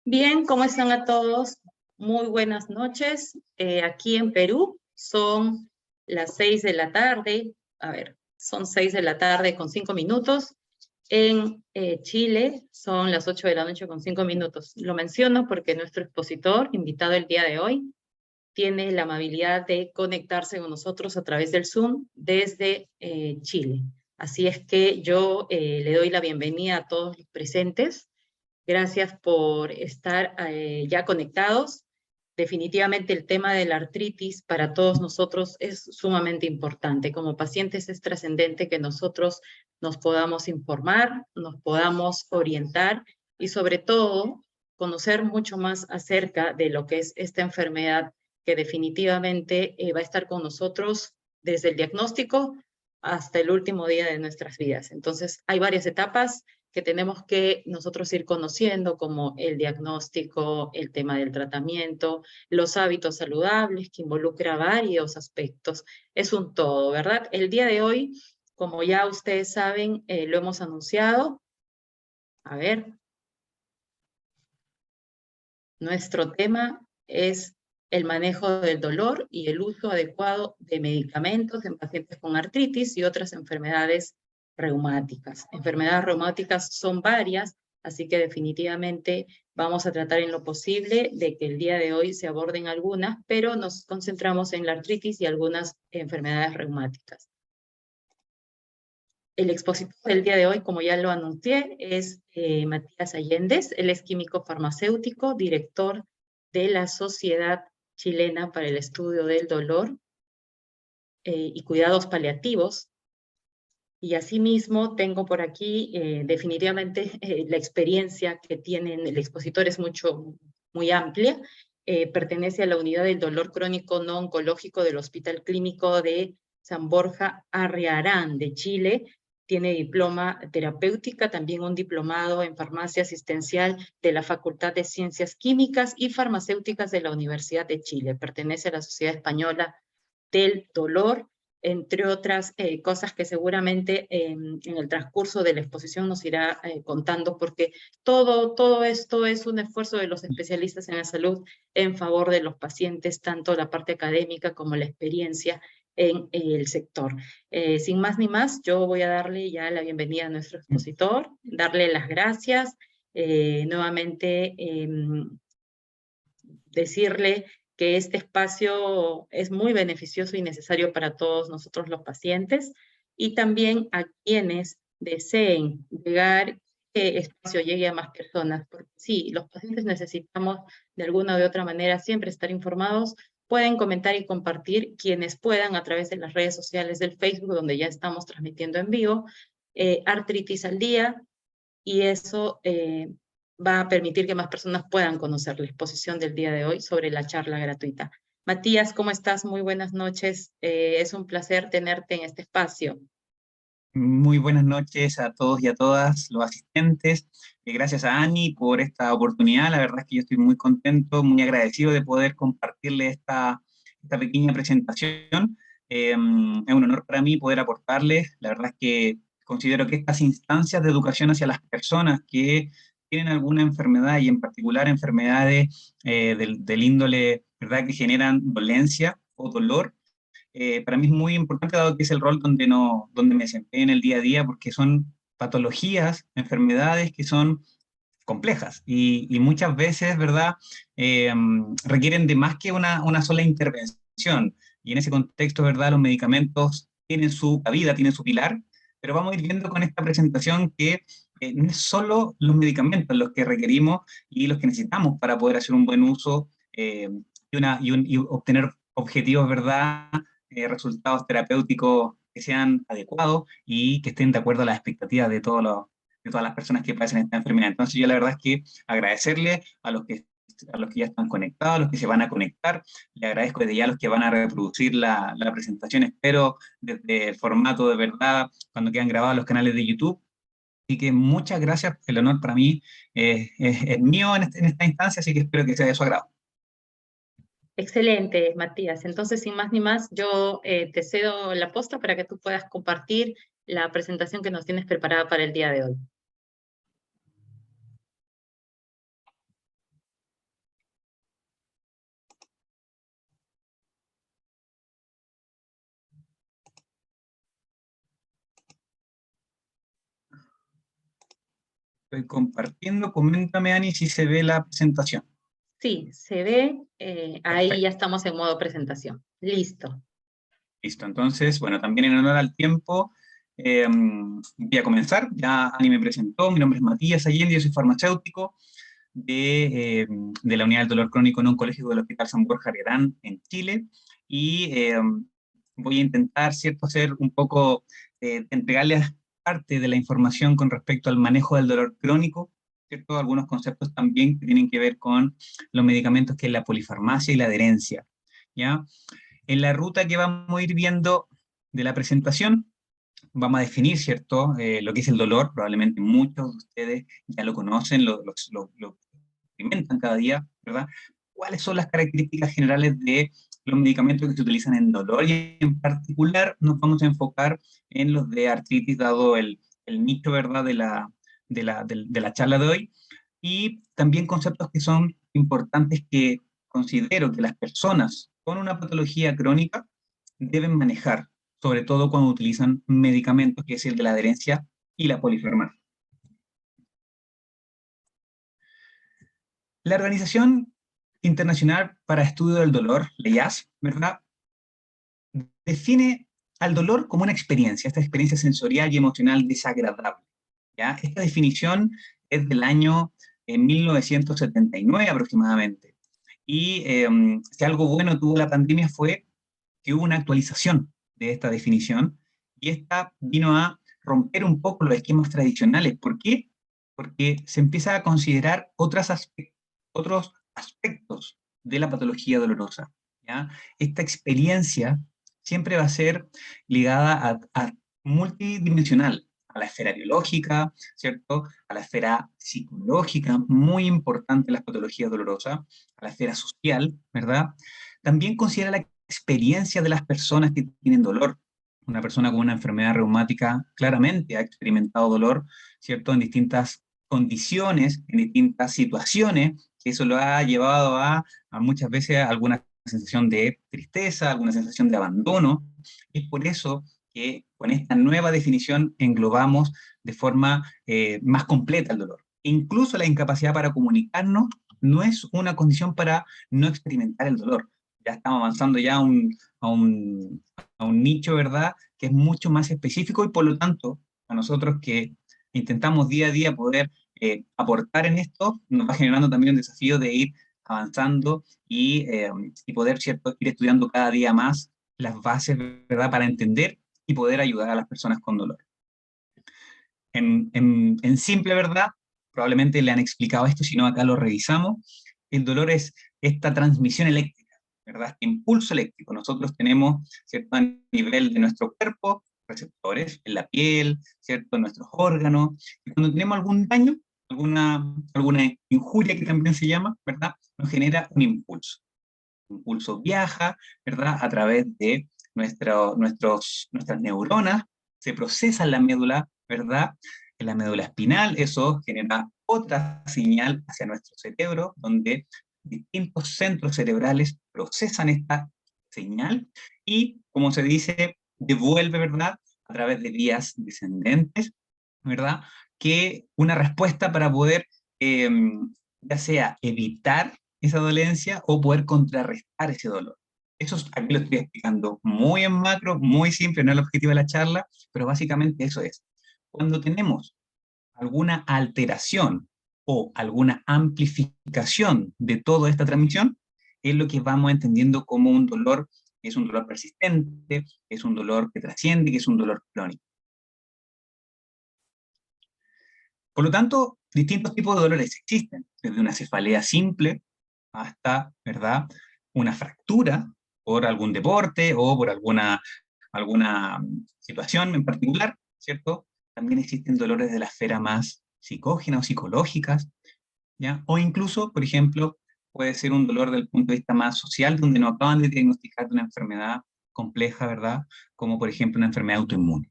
Bien, ¿cómo están a todos? Muy buenas noches. Aquí en Perú son las 6 de la tarde. A ver, son 6 de la tarde con 5 minutos. En Chile son las 8 de la noche con 5 minutos. Lo menciono porque nuestro expositor, invitado el día de hoy, tiene la amabilidad de conectarse con nosotros a través del Zoom desde Chile. Así es que yo le doy la bienvenida a todos los presentes. Gracias por estar ya conectados. Definitivamente el tema de la artritis para todos nosotros es sumamente importante. Como pacientes es trascendente que nosotros nos podamos informar, nos podamos orientar y sobre todo conocer mucho más acerca de lo que es esta enfermedad que definitivamente va a estar con nosotros desde el diagnóstico hasta el último día de nuestras vidas. Entonces hay varias etapas que tenemos que nosotros ir conociendo, como el diagnóstico, el tema del tratamiento, los hábitos saludables, que involucra varios aspectos. Es un todo, ¿verdad? El día de hoy, como ya ustedes saben, lo hemos anunciado. A ver, nuestro tema es el manejo del dolor y el uso adecuado de medicamentos en pacientes con artritis y otras enfermedades reumáticas. Enfermedades reumáticas son varias, así que definitivamente vamos a tratar en lo posible de que el día de hoy se aborden algunas, pero nos concentramos en la artritis y algunas enfermedades reumáticas. El expositor del día de hoy, como ya lo anuncié, es Matías Allendez. Él es químico farmacéutico, director de la Sociedad Chilena para el Estudio del Dolor y Cuidados Paliativos. Y asimismo tengo por aquí definitivamente la experiencia que tienen el expositor es muy amplia. Pertenece a la unidad del dolor crónico no oncológico del Hospital Clínico de San Borja Arriarán de Chile. Tiene diploma terapéutica, también un diplomado en farmacia asistencial de la Facultad de Ciencias Químicas y Farmacéuticas de la Universidad de Chile. Pertenece a la Sociedad Española del Dolor, entre otras cosas que seguramente en el transcurso de la exposición nos irá contando, porque todo esto es un esfuerzo de los especialistas en la salud en favor de los pacientes, tanto la parte académica como la experiencia en el sector. Sin más ni más, yo voy a darle ya la bienvenida a nuestro expositor, darle las gracias, nuevamente decirle que este espacio es muy beneficioso y necesario para todos nosotros los pacientes y también a quienes deseen llegar, que espacio llegue a más personas, porque sí, los pacientes necesitamos de alguna o de otra manera siempre estar informados. Pueden comentar y compartir quienes puedan a través de las redes sociales del Facebook, donde ya estamos transmitiendo en vivo, Artritis al Día, y eso va a permitir que más personas puedan conocer la exposición del día de hoy sobre la charla gratuita. Matías, ¿cómo estás? Muy buenas noches. Es un placer tenerte en este espacio. Muy buenas noches a todos y a todas los asistentes. Gracias a Ani por esta oportunidad. La verdad es que yo estoy muy contento, muy agradecido de poder compartirle esta pequeña presentación. Es un honor para mí poder aportarles. La verdad es que considero que estas instancias de educación hacia las personas que tienen alguna enfermedad y en particular enfermedades del índole, ¿verdad?, que generan dolencia o dolor, para mí es muy importante dado que es el rol donde me desempeño en el día a día, porque son patologías, enfermedades que son complejas y muchas veces, ¿verdad?, requieren de más que una sola intervención. Y en ese contexto, ¿verdad?, los medicamentos tienen su cabida, tienen su pilar, pero vamos a ir viendo con esta presentación que no es solo los medicamentos los que requerimos y los que necesitamos para poder hacer un buen uso y obtener objetivos, ¿verdad?, resultados terapéuticos que sean adecuados y que estén de acuerdo a las expectativas de todas las personas que padecen esta enfermedad. Entonces yo la verdad es que agradecerle a los que ya están conectados, a los que se van a conectar, le agradezco desde ya a los que van a reproducir la presentación, espero desde el formato de verdad, cuando quedan grabados los canales de YouTube. Así que muchas gracias, el honor para mí es mío en esta instancia, así que espero que sea de su agrado. Excelente, Matías. Entonces, sin más ni más, yo te cedo la posta para que tú puedas compartir la presentación que nos tienes preparada para el día de hoy. Estoy compartiendo, coméntame, Ani, si se ve la presentación. Sí, se ve, ahí ya Perfecto, estamos en modo presentación. Listo. listo. Entonces, bueno, también en honor al tiempo, voy a comenzar. Ya Ani me presentó, mi nombre es Matías Allende, yo soy farmacéutico de la Unidad del Dolor Crónico en Oncológico del Hospital San Borja Arierán en Chile, y voy a intentar, ¿cierto?, hacer un poco, entregarles parte de la información con respecto al manejo del dolor crónico, ¿cierto? Algunos conceptos también que tienen que ver con los medicamentos, que es la polifarmacia y la adherencia, ¿ya? En la ruta que vamos a ir viendo de la presentación, vamos a definir, ¿cierto?, lo que es el dolor. Probablemente muchos de ustedes ya lo conocen, lo experimentan cada día, ¿verdad? ¿Cuáles son las características generales de los medicamentos que se utilizan en dolor? Y en particular nos vamos a enfocar en los de artritis, dado el nicho, ¿verdad?, de la charla de hoy. Y también conceptos que son importantes, que considero que las personas con una patología crónica deben manejar, sobre todo cuando utilizan medicamentos, que es el de la adherencia y la polifarmacia. La Organización Internacional para Estudio del Dolor, la IAS, ¿verdad?, define al dolor como una experiencia, esta experiencia sensorial y emocional desagradable, ¿ya? Esta definición es del año 1979 aproximadamente. Y si algo bueno tuvo la pandemia fue que hubo una actualización de esta definición, y esta vino a romper un poco los esquemas tradicionales. ¿Por qué? Porque se empieza a considerar otros aspectos de la patología dolorosa, ¿ya? Esta experiencia siempre va a ser ligada a multidimensional, a la esfera biológica, ¿cierto?, a la esfera psicológica, muy importante en las patologías dolorosas, a la esfera social, ¿verdad? También considera la experiencia de las personas que tienen dolor. Una persona con una enfermedad reumática claramente ha experimentado dolor, ¿cierto?, en distintas condiciones, en distintas situaciones, que eso lo ha llevado a muchas veces a alguna sensación de tristeza, alguna sensación de abandono. Es por eso que con esta nueva definición englobamos de forma más completa el dolor. Incluso la incapacidad para comunicarnos no es una condición para no experimentar el dolor. Ya estamos avanzando ya a un nicho, ¿verdad?, que es mucho más específico, y por lo tanto, a nosotros que intentamos día a día poder aportar en esto, nos va generando también un desafío de ir avanzando y poder, ¿cierto?, ir estudiando cada día más las bases, ¿verdad?, para entender y poder ayudar a las personas con dolor. En simple, ¿verdad?, probablemente le han explicado esto, si no acá lo revisamos. El dolor es esta transmisión eléctrica, ¿verdad?, este impulso eléctrico. Nosotros tenemos, ¿cierto?, a nivel de nuestro cuerpo, receptores en la piel, ¿cierto?, en nuestros órganos. Y cuando tenemos algún daño, alguna injuria, que también se llama, ¿verdad?, nos genera un impulso. El impulso viaja, ¿verdad?, a través de nuestras neuronas, se procesa en la médula, ¿verdad?, en la médula espinal. Eso genera otra señal hacia nuestro cerebro, donde distintos centros cerebrales procesan esta señal y, como se dice, devuelve, ¿verdad?, a través de vías descendentes, ¿verdad?, que una respuesta para poder, eh, ya sea evitar esa dolencia o poder contrarrestar ese dolor. Eso aquí lo estoy explicando muy en macro, muy simple, no es el objetivo de la charla, pero básicamente eso es. Cuando tenemos alguna alteración o alguna amplificación de toda esta transmisión, es lo que vamos entendiendo como un dolor, que es un dolor persistente, que es un dolor que trasciende, que es un dolor crónico. Por lo tanto, distintos tipos de dolores existen, desde una cefalea simple hasta, ¿verdad?, una fractura por algún deporte o por alguna situación en particular, ¿cierto? También existen dolores de la esfera más psicógena o psicológicas, ¿ya? O incluso, por ejemplo, puede ser un dolor del punto de vista más social, donde no acaban de diagnosticar una enfermedad compleja, ¿verdad?, como por ejemplo una enfermedad autoinmune.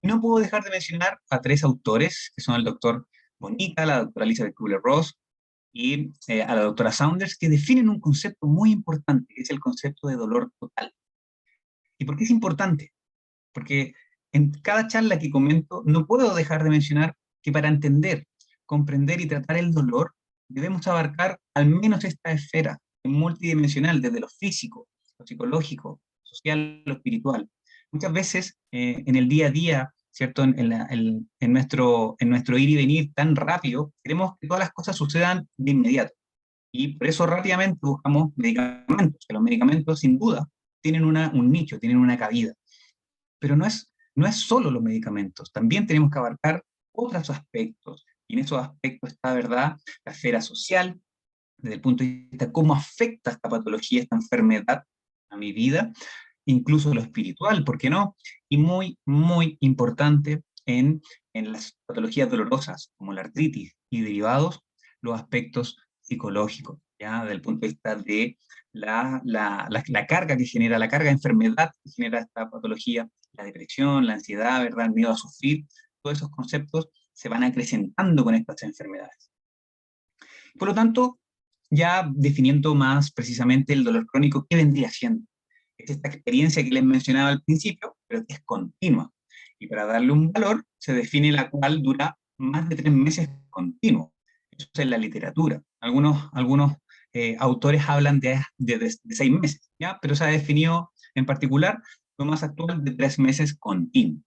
No puedo dejar de mencionar a tres autores, que son el doctor Bonica, la doctora Elizabeth Kubler-Ross y a la doctora Saunders, que definen un concepto muy importante, que es el concepto de dolor total. ¿Y por qué es importante? Porque en cada charla que comento no puedo dejar de mencionar que para entender, comprender y tratar el dolor, debemos abarcar al menos esta esfera multidimensional, desde lo físico, lo psicológico, social, lo espiritual. Muchas veces en el día a día, ¿cierto? En nuestro ir y venir tan rápido, queremos que todas las cosas sucedan de inmediato. Y por eso rápidamente buscamos medicamentos, que los medicamentos sin duda tienen un nicho, tienen una cabida. Pero no es solo los medicamentos, también tenemos que abarcar otros aspectos. Y en esos aspectos está, ¿verdad?, la esfera social, desde el punto de vista de cómo afecta esta patología, esta enfermedad a mi vida, incluso lo espiritual, ¿por qué no? Y muy, muy importante en las patologías dolorosas, como la artritis y derivados, los aspectos psicológicos, ¿ya? Desde el punto de vista de la carga que genera, la carga de enfermedad que genera esta patología, la depresión, la ansiedad, ¿verdad?, el miedo a sufrir, todos esos conceptos se van acrecentando con estas enfermedades. Por lo tanto, ya definiendo más precisamente el dolor crónico, ¿qué vendría siendo? Es esta experiencia que les mencionaba al principio, pero que es continua. Y para darle un valor, se define la cual dura más de 3 meses continuo. Eso es en la literatura. Algunos autores hablan de 6 meses, ¿ya? Pero se ha definido en particular lo más actual de 3 meses continuo.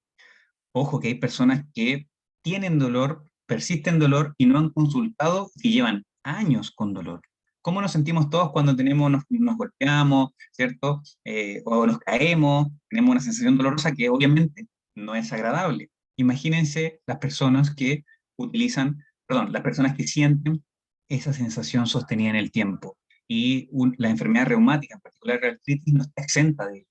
Ojo que hay personas que tienen dolor, persisten dolor y no han consultado y llevan años con dolor. ¿Cómo nos sentimos todos cuando nos golpeamos, ¿cierto? O nos caemos, tenemos una sensación dolorosa que obviamente no es agradable. Imagínense las personas que las personas que sienten esa sensación sostenida en el tiempo. Y la enfermedad reumática, en particular la artritis, no está exenta de ello.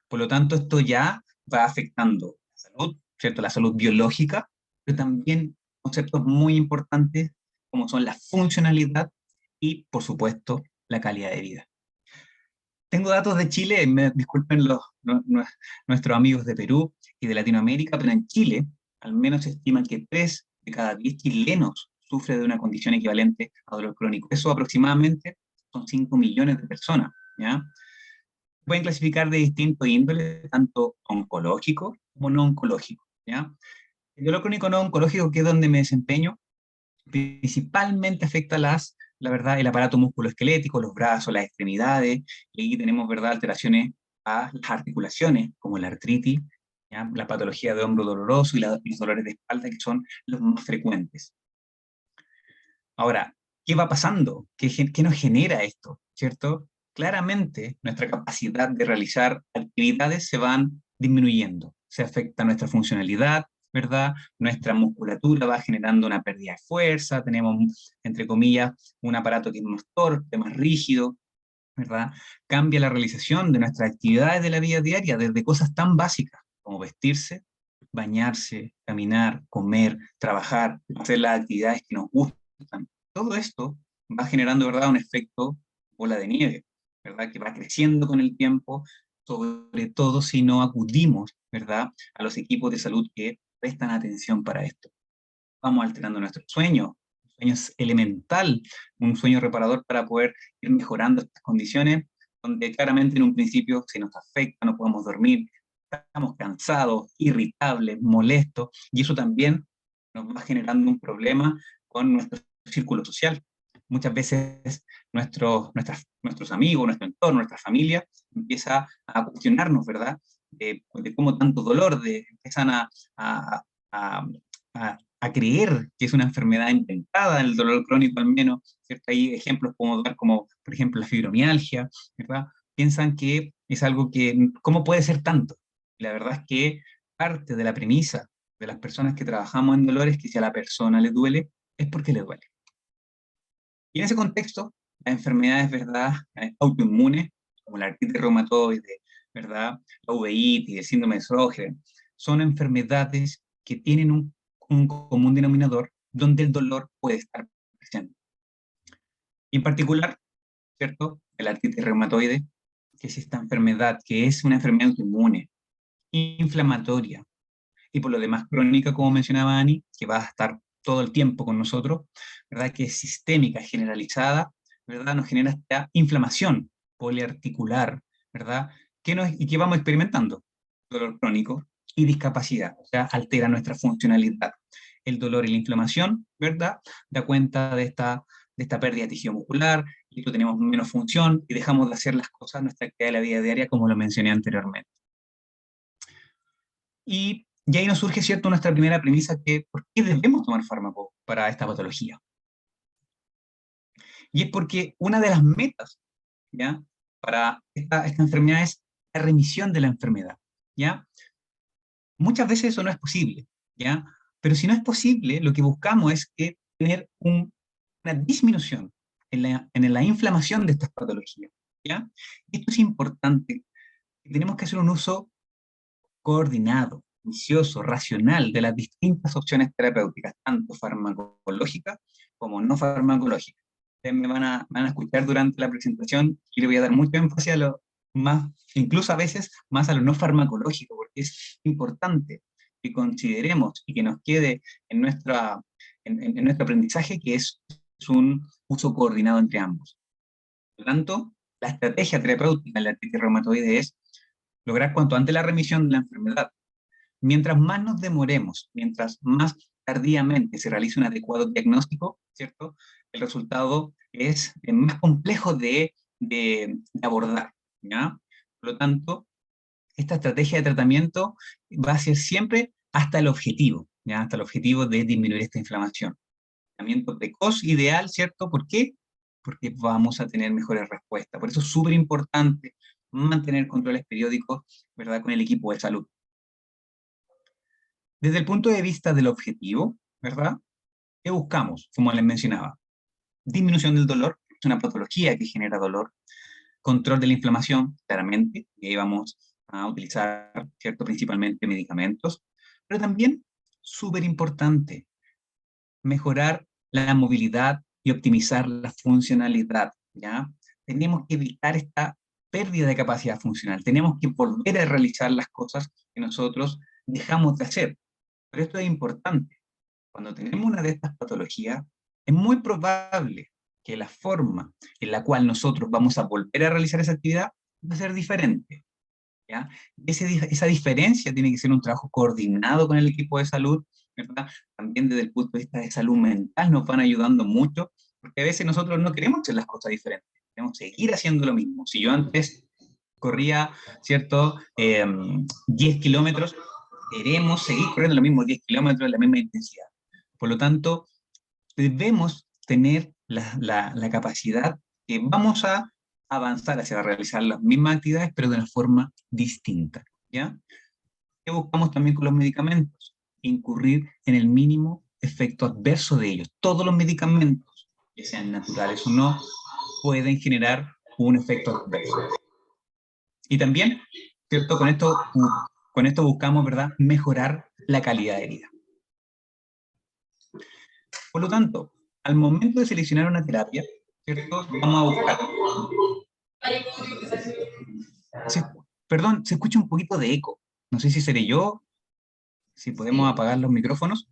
Por lo tanto, esto ya va afectando la salud, ¿cierto? La salud biológica, pero también conceptos muy importantes como son la funcionalidad y, por supuesto, la calidad de vida. Tengo datos de Chile, disculpen nuestros amigos de Perú y de Latinoamérica, pero en Chile al menos se estima que 3 de cada 10 chilenos sufren de una condición equivalente a dolor crónico. Eso aproximadamente son 5 millones de personas, ¿ya? Pueden clasificar de distintos índoles, tanto oncológico como no oncológico, ¿ya? El dolor crónico no oncológico, que es donde me desempeño, principalmente afecta la verdad, el aparato musculoesquelético, los brazos, las extremidades, y ahí tenemos, ¿verdad?, alteraciones a las articulaciones, como la artritis, ¿ya?, la patología de hombro doloroso y los dolores de espalda, que son los más frecuentes. Ahora, ¿qué va pasando? ¿Qué nos genera esto? ¿Cierto? Claramente, nuestra capacidad de realizar actividades se van disminuyendo. Se afecta nuestra funcionalidad, ¿verdad? Nuestra musculatura va generando una pérdida de fuerza, tenemos, entre comillas, un aparato que es más torpe, más rígido, ¿verdad? Cambia la realización de nuestras actividades de la vida diaria, desde cosas tan básicas como vestirse, bañarse, caminar, comer, trabajar, hacer las actividades que nos gustan. Todo esto va generando, ¿verdad?, un efecto bola de nieve, ¿verdad?, que va creciendo con el tiempo, sobre todo si no acudimos, ¿verdad?, a los equipos de salud que prestan atención para esto. Vamos alterando nuestro sueño. El sueño es elemental, un sueño reparador para poder ir mejorando estas condiciones, donde claramente en un principio se nos afecta, no podemos dormir, estamos cansados, irritables, molestos, y eso también nos va generando un problema con nuestro círculo social. Muchas veces nuestros amigos, nuestro entorno, nuestra familia empieza a cuestionarnos, ¿verdad?, de cómo tanto dolor, empiezan a, a creer que es una enfermedad inventada, el dolor crónico al menos, ¿cierto? Hay ejemplos como dar como, por ejemplo, la fibromialgia, ¿verdad? Piensan que es algo que, ¿cómo puede ser tanto? Y la verdad es que parte de la premisa de las personas que trabajamos en dolor es que si a la persona le duele, es porque le duele. Y en ese contexto, las enfermedades, ¿verdad?, autoinmunes, como la artritis reumatoide, ¿verdad?, la uveitis, el síndrome de Sjögren, son enfermedades que tienen un común denominador donde el dolor puede estar presente. Y en particular, ¿cierto?, el artritis reumatoide, que es esta enfermedad, que es una enfermedad autoinmune, inflamatoria, y por lo demás crónica, como mencionaba Ani, que va a estar todo el tiempo con nosotros, ¿verdad?, que es sistémica, generalizada, ¿verdad?, nos genera esta inflamación poliarticular, ¿verdad?, y que vamos experimentando, dolor crónico y discapacidad, o sea, altera nuestra funcionalidad. el dolor y la inflamación, ¿verdad? Da cuenta de esta pérdida de tejido muscular, y tenemos menos función y dejamos de hacer las cosas, nuestra actividad de la vida diaria, como lo mencioné anteriormente. Y ahí nos surge, ¿cierto?, nuestra primera premisa, que ¿por qué debemos tomar fármaco para esta patología? Y es porque una de las metas, ¿ya?, para esta enfermedad es la remisión de la enfermedad, ¿ya? Muchas veces eso no es posible, ¿ya? Pero si no es posible, lo que buscamos es que tener una disminución en la inflamación de estas patologías, ¿ya? Y esto es importante. Tenemos que hacer un uso coordinado, juicioso, racional de las distintas opciones terapéuticas, tanto farmacológicas como no farmacológicas. Ustedes me van a escuchar durante la presentación y le voy a dar mucho énfasis a lo más, incluso a veces más a lo no farmacológico, porque es importante que consideremos y que nos quede en nuestro aprendizaje que es un uso coordinado entre ambos. Por lo tanto, la estrategia terapéutica en la artritis reumatoide es lograr cuanto antes la remisión de la enfermedad. Mientras más nos demoremos, mientras más tardíamente se realice un adecuado diagnóstico, ¿cierto?, el resultado es más complejo de abordar, ¿ya? Por lo tanto, esta estrategia de tratamiento va a ser siempre hasta el objetivo, ¿ya?, hasta el objetivo de disminuir esta inflamación. Tratamiento precoz ideal, ¿cierto? ¿Por qué? Porque vamos a tener mejores respuestas. Por eso es súper importante mantener controles periódicos, ¿verdad?, con el equipo de salud. Desde el punto de vista del objetivo, ¿verdad?, ¿qué buscamos? Como les mencionaba, disminución del dolor, es una patología que genera dolor, control de la inflamación, claramente, y ahí vamos a utilizar, ¿cierto?, principalmente medicamentos, pero también, súper importante, mejorar la movilidad y optimizar la funcionalidad, ¿ya? Tenemos que evitar esta pérdida de capacidad funcional, tenemos que volver a realizar las cosas que nosotros dejamos de hacer. Pero esto es importante. Cuando tenemos una de estas patologías, es muy probable que la forma en la cual nosotros vamos a volver a realizar esa actividad va a ser diferente, ¿ya? Esa diferencia tiene que ser un trabajo coordinado con el equipo de salud, ¿verdad? También desde el punto de vista de salud mental nos van ayudando mucho, porque a veces nosotros no queremos hacer las cosas diferentes, queremos seguir haciendo lo mismo. Si yo antes corría, ¿cierto?, 10 kilómetros, queremos seguir corriendo los mismos 10 kilómetros, la misma intensidad. Por lo tanto, debemos tener la capacidad que vamos a avanzar hacia realizar las mismas actividades, pero de una forma distinta, ¿ya? ¿Qué buscamos también con los medicamentos? Incurrir en el mínimo efecto adverso de ellos. Todos los medicamentos, que sean naturales o no, pueden generar un efecto adverso. Y también, ¿cierto?, con esto buscamos, ¿verdad?, mejorar la calidad de vida. Por lo tanto, al momento de seleccionar una terapia, ¿cierto?, vamos a buscar... Perdón, se escucha un poquito de eco. No sé si seré yo, si podemos apagar los micrófonos.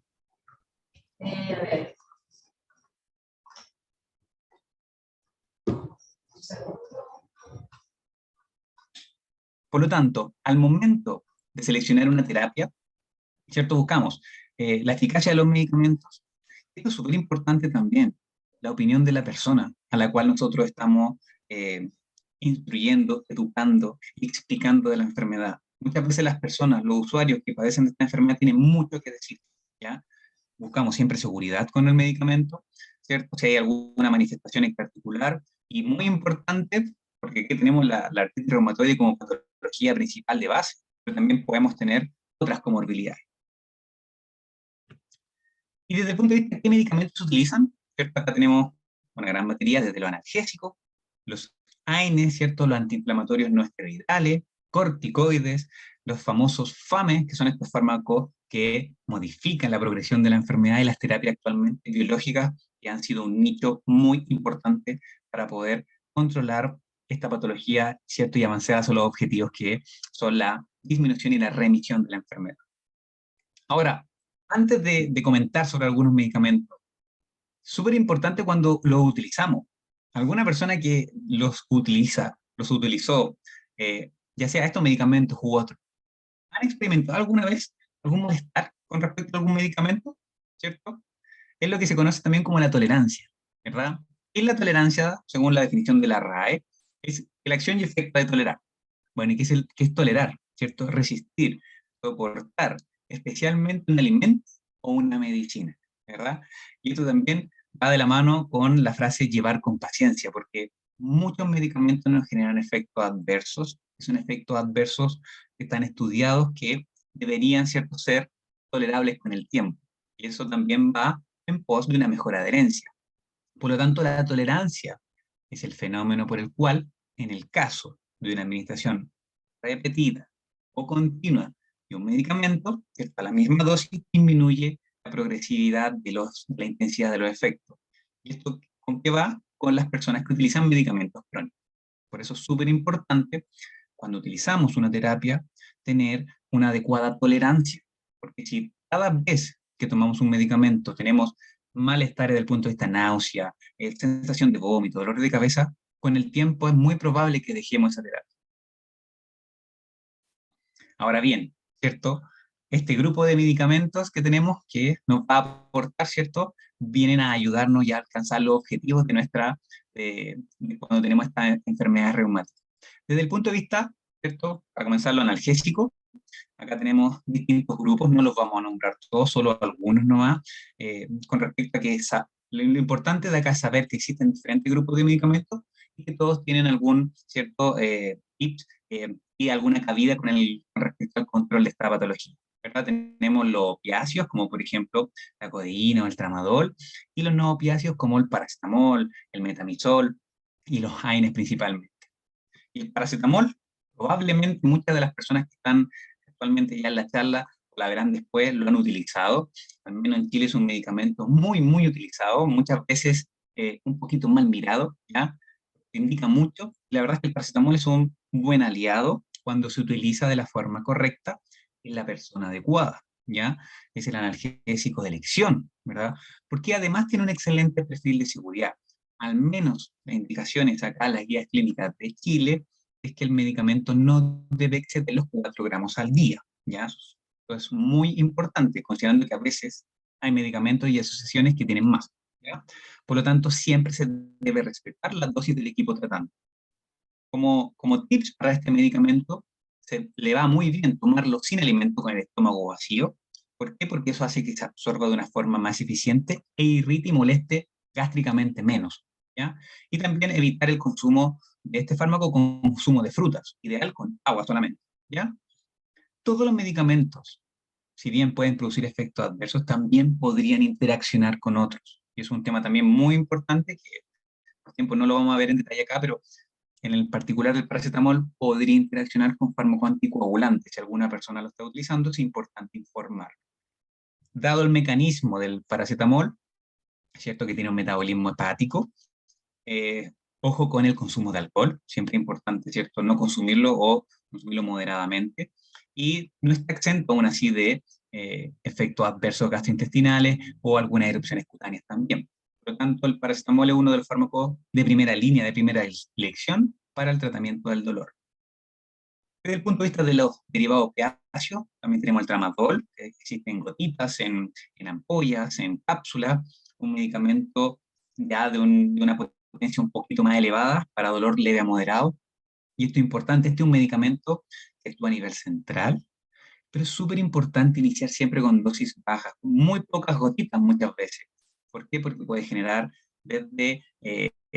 Por lo tanto, al momento de seleccionar una terapia, ¿cierto?, buscamos la eficacia de los medicamentos. Esto es súper importante también, la opinión de la persona a la cual nosotros estamos instruyendo, educando y explicando de la enfermedad. Muchas veces las personas, los usuarios que padecen de esta enfermedad tienen mucho que decir, ¿ya? Buscamos siempre seguridad con el medicamento, ¿cierto? Si hay alguna manifestación en particular, y muy importante, porque aquí tenemos la artritis reumatoide como patología principal de base, pero también podemos tener otras comorbilidades. Y desde el punto de vista de qué medicamentos se utilizan, ¿cierto? Acá tenemos una gran batería desde los analgésicos, los AINES, ¿cierto?, los antiinflamatorios no esteroidales, corticoides, los famosos FAME, que son estos fármacos que modifican la progresión de la enfermedad, y las terapias actualmente biológicas, que han sido un nicho muy importante para poder controlar esta patología, ¿cierto?, y avanzar hacia los objetivos que son la disminución y la remisión de la enfermedad. Ahora, antes de comentar sobre algunos medicamentos, súper importante cuando los utilizamos. Alguna persona que los utilizó, ya sea estos medicamentos u otros, ¿han experimentado alguna vez algún malestar con respecto a algún medicamento? ¿cierto? Es lo que se conoce también como la tolerancia, ¿verdad? Y la tolerancia, según la definición de la RAE, es la acción y efecto de tolerar. Bueno, ¿y qué es tolerar? ¿Cierto? Resistir, soportar, especialmente un alimento o una medicina, ¿verdad? Y esto también va de la mano con la frase llevar con paciencia, porque muchos medicamentos nos generan efectos adversos, que son efectos adversos que están estudiados que deberían, ¿cierto?, ser tolerables con el tiempo. Y eso también va en pos de una mejor adherencia. Por lo tanto, la tolerancia es el fenómeno por el cual, en el caso de una administración repetida o continua de un medicamento, que a la misma dosis disminuye la progresividad de la intensidad de los efectos. ¿Y esto con qué va? Con las personas que utilizan medicamentos crónicos. Por eso es súper importante, cuando utilizamos una terapia, tener una adecuada tolerancia. Porque si cada vez que tomamos un medicamento tenemos malestar desde el punto de vista náusea, sensación de vómito, dolor de cabeza, con el tiempo es muy probable que dejemos esa terapia. Ahora bien, ¿cierto? Este grupo de medicamentos que tenemos que nos va a aportar, ¿cierto? Vienen a ayudarnos ya a alcanzar los objetivos de de cuando tenemos esta enfermedad reumática. Desde el punto de vista, ¿cierto? Para comenzar, lo analgésico, acá tenemos distintos grupos, no los vamos a nombrar todos, solo algunos nomás, con respecto a que lo importante de acá es saber que existen diferentes grupos de medicamentos y que todos tienen algún cierto tips y alguna cabida con respecto al control de esta patología. ¿Verdad? Tenemos los opiáceos, como por ejemplo la codeína o el tramadol, y los no opiáceos como el paracetamol, el metamizol y los AINES principalmente. Y el paracetamol, probablemente muchas de las personas que están actualmente ya en la charla la verán después, lo han utilizado. Al menos en Chile es un medicamento muy, muy utilizado, muchas veces un poquito mal mirado, ¿ya? Indica mucho. La verdad es que el paracetamol es un buen aliado cuando se utiliza de la forma correcta en la persona adecuada, ¿ya? Es el analgésico de elección, ¿verdad? Porque además tiene un excelente perfil de seguridad. Al menos las indicaciones acá, las guías clínicas de Chile, es que el medicamento no debe exceder los 4 gramos al día, ¿ya? Esto es muy importante, considerando que a veces hay medicamentos y asociaciones que tienen más, ¿ya? Por lo tanto, siempre se debe respetar la dosis del equipo tratante. Como tips para este medicamento, se le va muy bien tomarlo sin alimento con el estómago vacío. ¿Por qué? Porque eso hace que se absorba de una forma más eficiente e irrite y moleste gástricamente menos, ¿ya? Y también evitar el consumo de este fármaco con consumo de frutas, ideal con agua solamente, ¿ya? Todos los medicamentos, si bien pueden producir efectos adversos, también podrían interaccionar con otros. Y es un tema también muy importante que, por tiempo, no lo vamos a ver en detalle acá, pero en el particular del paracetamol podría interaccionar con fármacos anticoagulantes. Si alguna persona lo está utilizando, es importante informar. Dado el mecanismo del paracetamol, es cierto que tiene un metabolismo hepático, eh, ojo con el consumo de alcohol, siempre importante, ¿cierto? No consumirlo o consumirlo moderadamente. Y no está exento aún así de efectos adversos gastrointestinales o algunas erupciones cutáneas también. Por lo tanto, el paracetamol es uno de los fármacos de primera línea, de primera elección para el tratamiento del dolor. Desde el punto de vista de los derivados opiáceos, también tenemos el tramadol, que existe en gotitas, en ampollas, en cápsulas, un medicamento ya de una potencia un poquito más elevada para dolor leve a moderado. Y esto es importante, este es un medicamento que actúa a nivel central, pero es súper importante iniciar siempre con dosis bajas, muy pocas gotitas muchas veces. ¿Por qué? Porque puede generar desde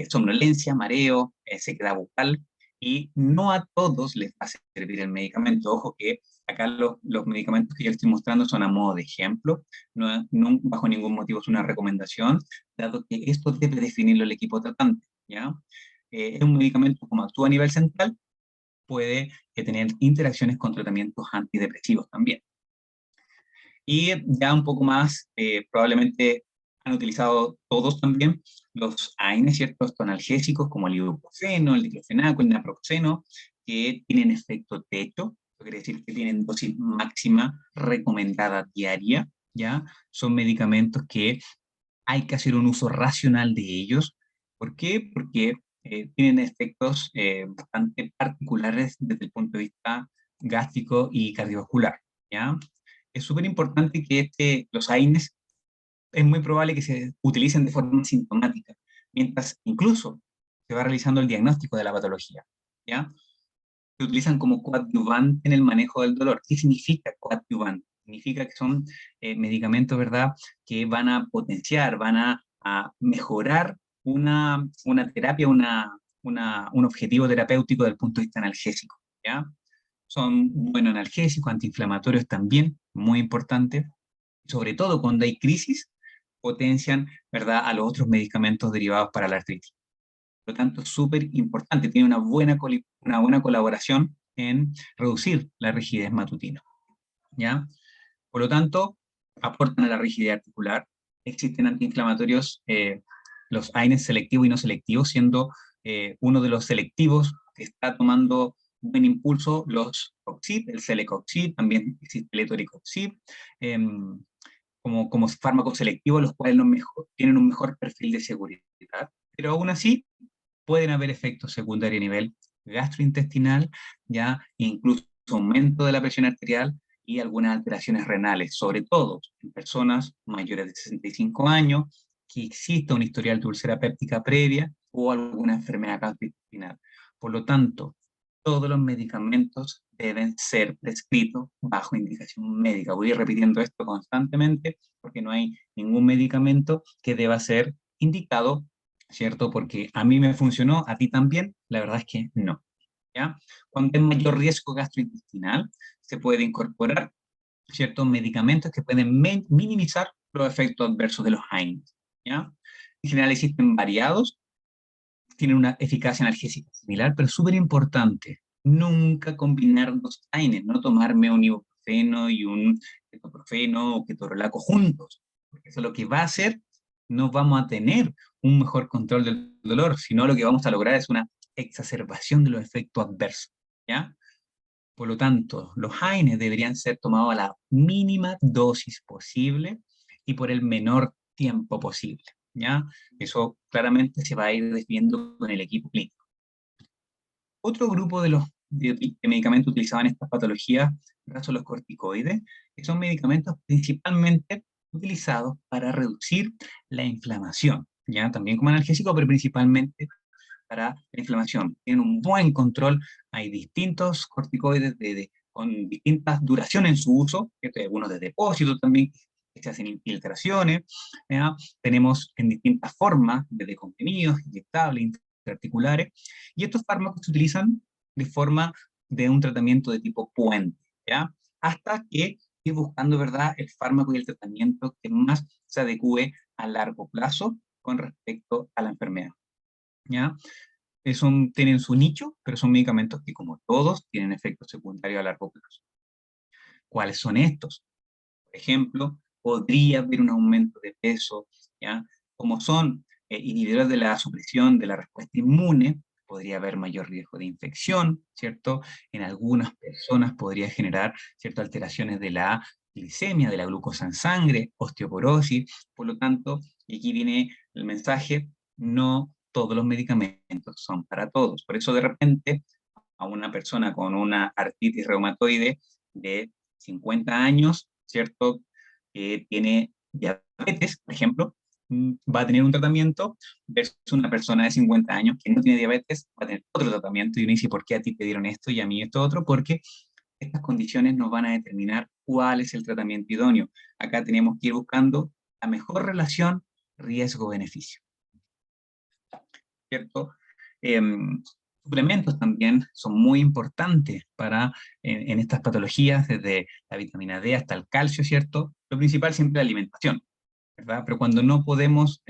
somnolencia, mareo, sequedad bucal, y no a todos les va a servir el medicamento. Ojo que acá los medicamentos que yo les estoy mostrando son a modo de ejemplo, no bajo ningún motivo es una recomendación, dado que esto debe definirlo el equipo tratante, ¿ya? Es un medicamento como actúa a nivel central, puede tener interacciones con tratamientos antidepresivos también. Y ya un poco más, probablemente han utilizado todos también los AINES, ¿cierto? Estos analgésicos como el ibuprofeno, el diclofenaco, el naproxeno, que tienen efecto techo, eso quiere decir que tienen dosis máxima recomendada diaria, ¿ya? Son medicamentos que hay que hacer un uso racional de ellos. ¿Por qué? Porque tienen efectos bastante particulares desde el punto de vista gástrico y cardiovascular, ¿ya? Es súper importante que los AINES es muy probable que se utilicen de forma sintomática, mientras incluso se va realizando el diagnóstico de la patología, ¿ya? Se utilizan como coadyuvante en el manejo del dolor. ¿Qué significa coadyuvante? Significa que son medicamentos, ¿verdad?, que van a potenciar, a mejorar una terapia, un objetivo terapéutico desde el punto de vista analgésico, ¿ya? Son buenos analgésicos, antiinflamatorios también, muy importante. Sobre todo cuando hay crisis, potencian, ¿verdad?, a los otros medicamentos derivados para la artritis. Por lo tanto, es súper importante, tiene una buena colaboración en reducir la rigidez matutina, ¿ya? Por lo tanto, aportan a la rigidez articular. Existen antiinflamatorios, los AINES selectivos y no selectivos, siendo uno de los selectivos que está tomando buen impulso los Coxib, el Celecoxib, también existe el Etoricoxib, como fármacos selectivos, los cuales tienen un mejor perfil de seguridad, pero aún así pueden haber efectos secundarios a nivel gastrointestinal, ya incluso aumento de la presión arterial y algunas alteraciones renales, sobre todo en personas mayores de 65 años, que exista un historial de úlcera péptica previa o alguna enfermedad gastrointestinal. Por lo tanto, todos los medicamentos deben ser prescritos bajo indicación médica. Voy a ir repitiendo esto constantemente porque no hay ningún medicamento que deba ser indicado, ¿cierto? Porque a mí me funcionó, a ti también, la verdad es que no, ¿ya? Cuando hay mayor riesgo gastrointestinal, se puede incorporar ciertos medicamentos que pueden minimizar los efectos adversos de los AINES, ¿ya? En general existen variados, tienen una eficacia analgésica similar, pero súper importante, nunca combinar dos AINES, no tomarme un ibuprofeno y un ketoprofeno o ketorolaco juntos, porque eso lo que va a hacer, no vamos a tener un mejor control del dolor, sino lo que vamos a lograr es una exacerbación de los efectos adversos, ¿ya? Por lo tanto, los AINES deberían ser tomados a la mínima dosis posible y por el menor tiempo posible, ¿ya? Eso claramente se va a ir definiendo con el equipo clínico. Otro grupo de medicamentos utilizados en estas patologías son los corticoides, que son medicamentos principalmente utilizados para reducir la inflamación, ¿ya? También como analgésico, pero principalmente para la inflamación. Tienen un buen control, hay distintos corticoides con distintas duraciones en su uso, ¿cierto? Hay algunos de depósito también, que se hacen infiltraciones, ¿ya? Tenemos en distintas formas, desde comprimidos, inyectables, intraarticulares, y estos fármacos se utilizan de forma de un tratamiento de tipo puente, ¿ya? Hasta que ir buscando, ¿verdad?, el fármaco y el tratamiento que más se adecue a largo plazo con respecto a la enfermedad, ¿ya? Tienen su nicho, pero son medicamentos que, como todos, tienen efectos secundarios a largo plazo. ¿Cuáles son estos? Por ejemplo, podría haber un aumento de peso, ¿ya? Como son inhibidores de la supresión de la respuesta inmune, podría haber mayor riesgo de infección, ¿cierto? En algunas personas podría generar ciertas alteraciones de la glicemia, de la glucosa en sangre, osteoporosis. Por lo tanto, y aquí viene el mensaje, no todos los medicamentos son para todos. Por eso, de repente, a una persona con una artritis reumatoide de 50 años, ¿cierto?, que tiene diabetes, por ejemplo, va a tener un tratamiento versus una persona de 50 años que no tiene diabetes, va a tener otro tratamiento, y uno dice, ¿por qué a ti te dieron esto y a mí esto otro? Porque estas condiciones nos van a determinar cuál es el tratamiento idóneo. Acá tenemos que ir buscando la mejor relación riesgo-beneficio, ¿cierto? Suplementos también son muy importantes en estas patologías, desde la vitamina D hasta el calcio, ¿cierto? Lo principal siempre es la alimentación, ¿verdad? Pero cuando no podemos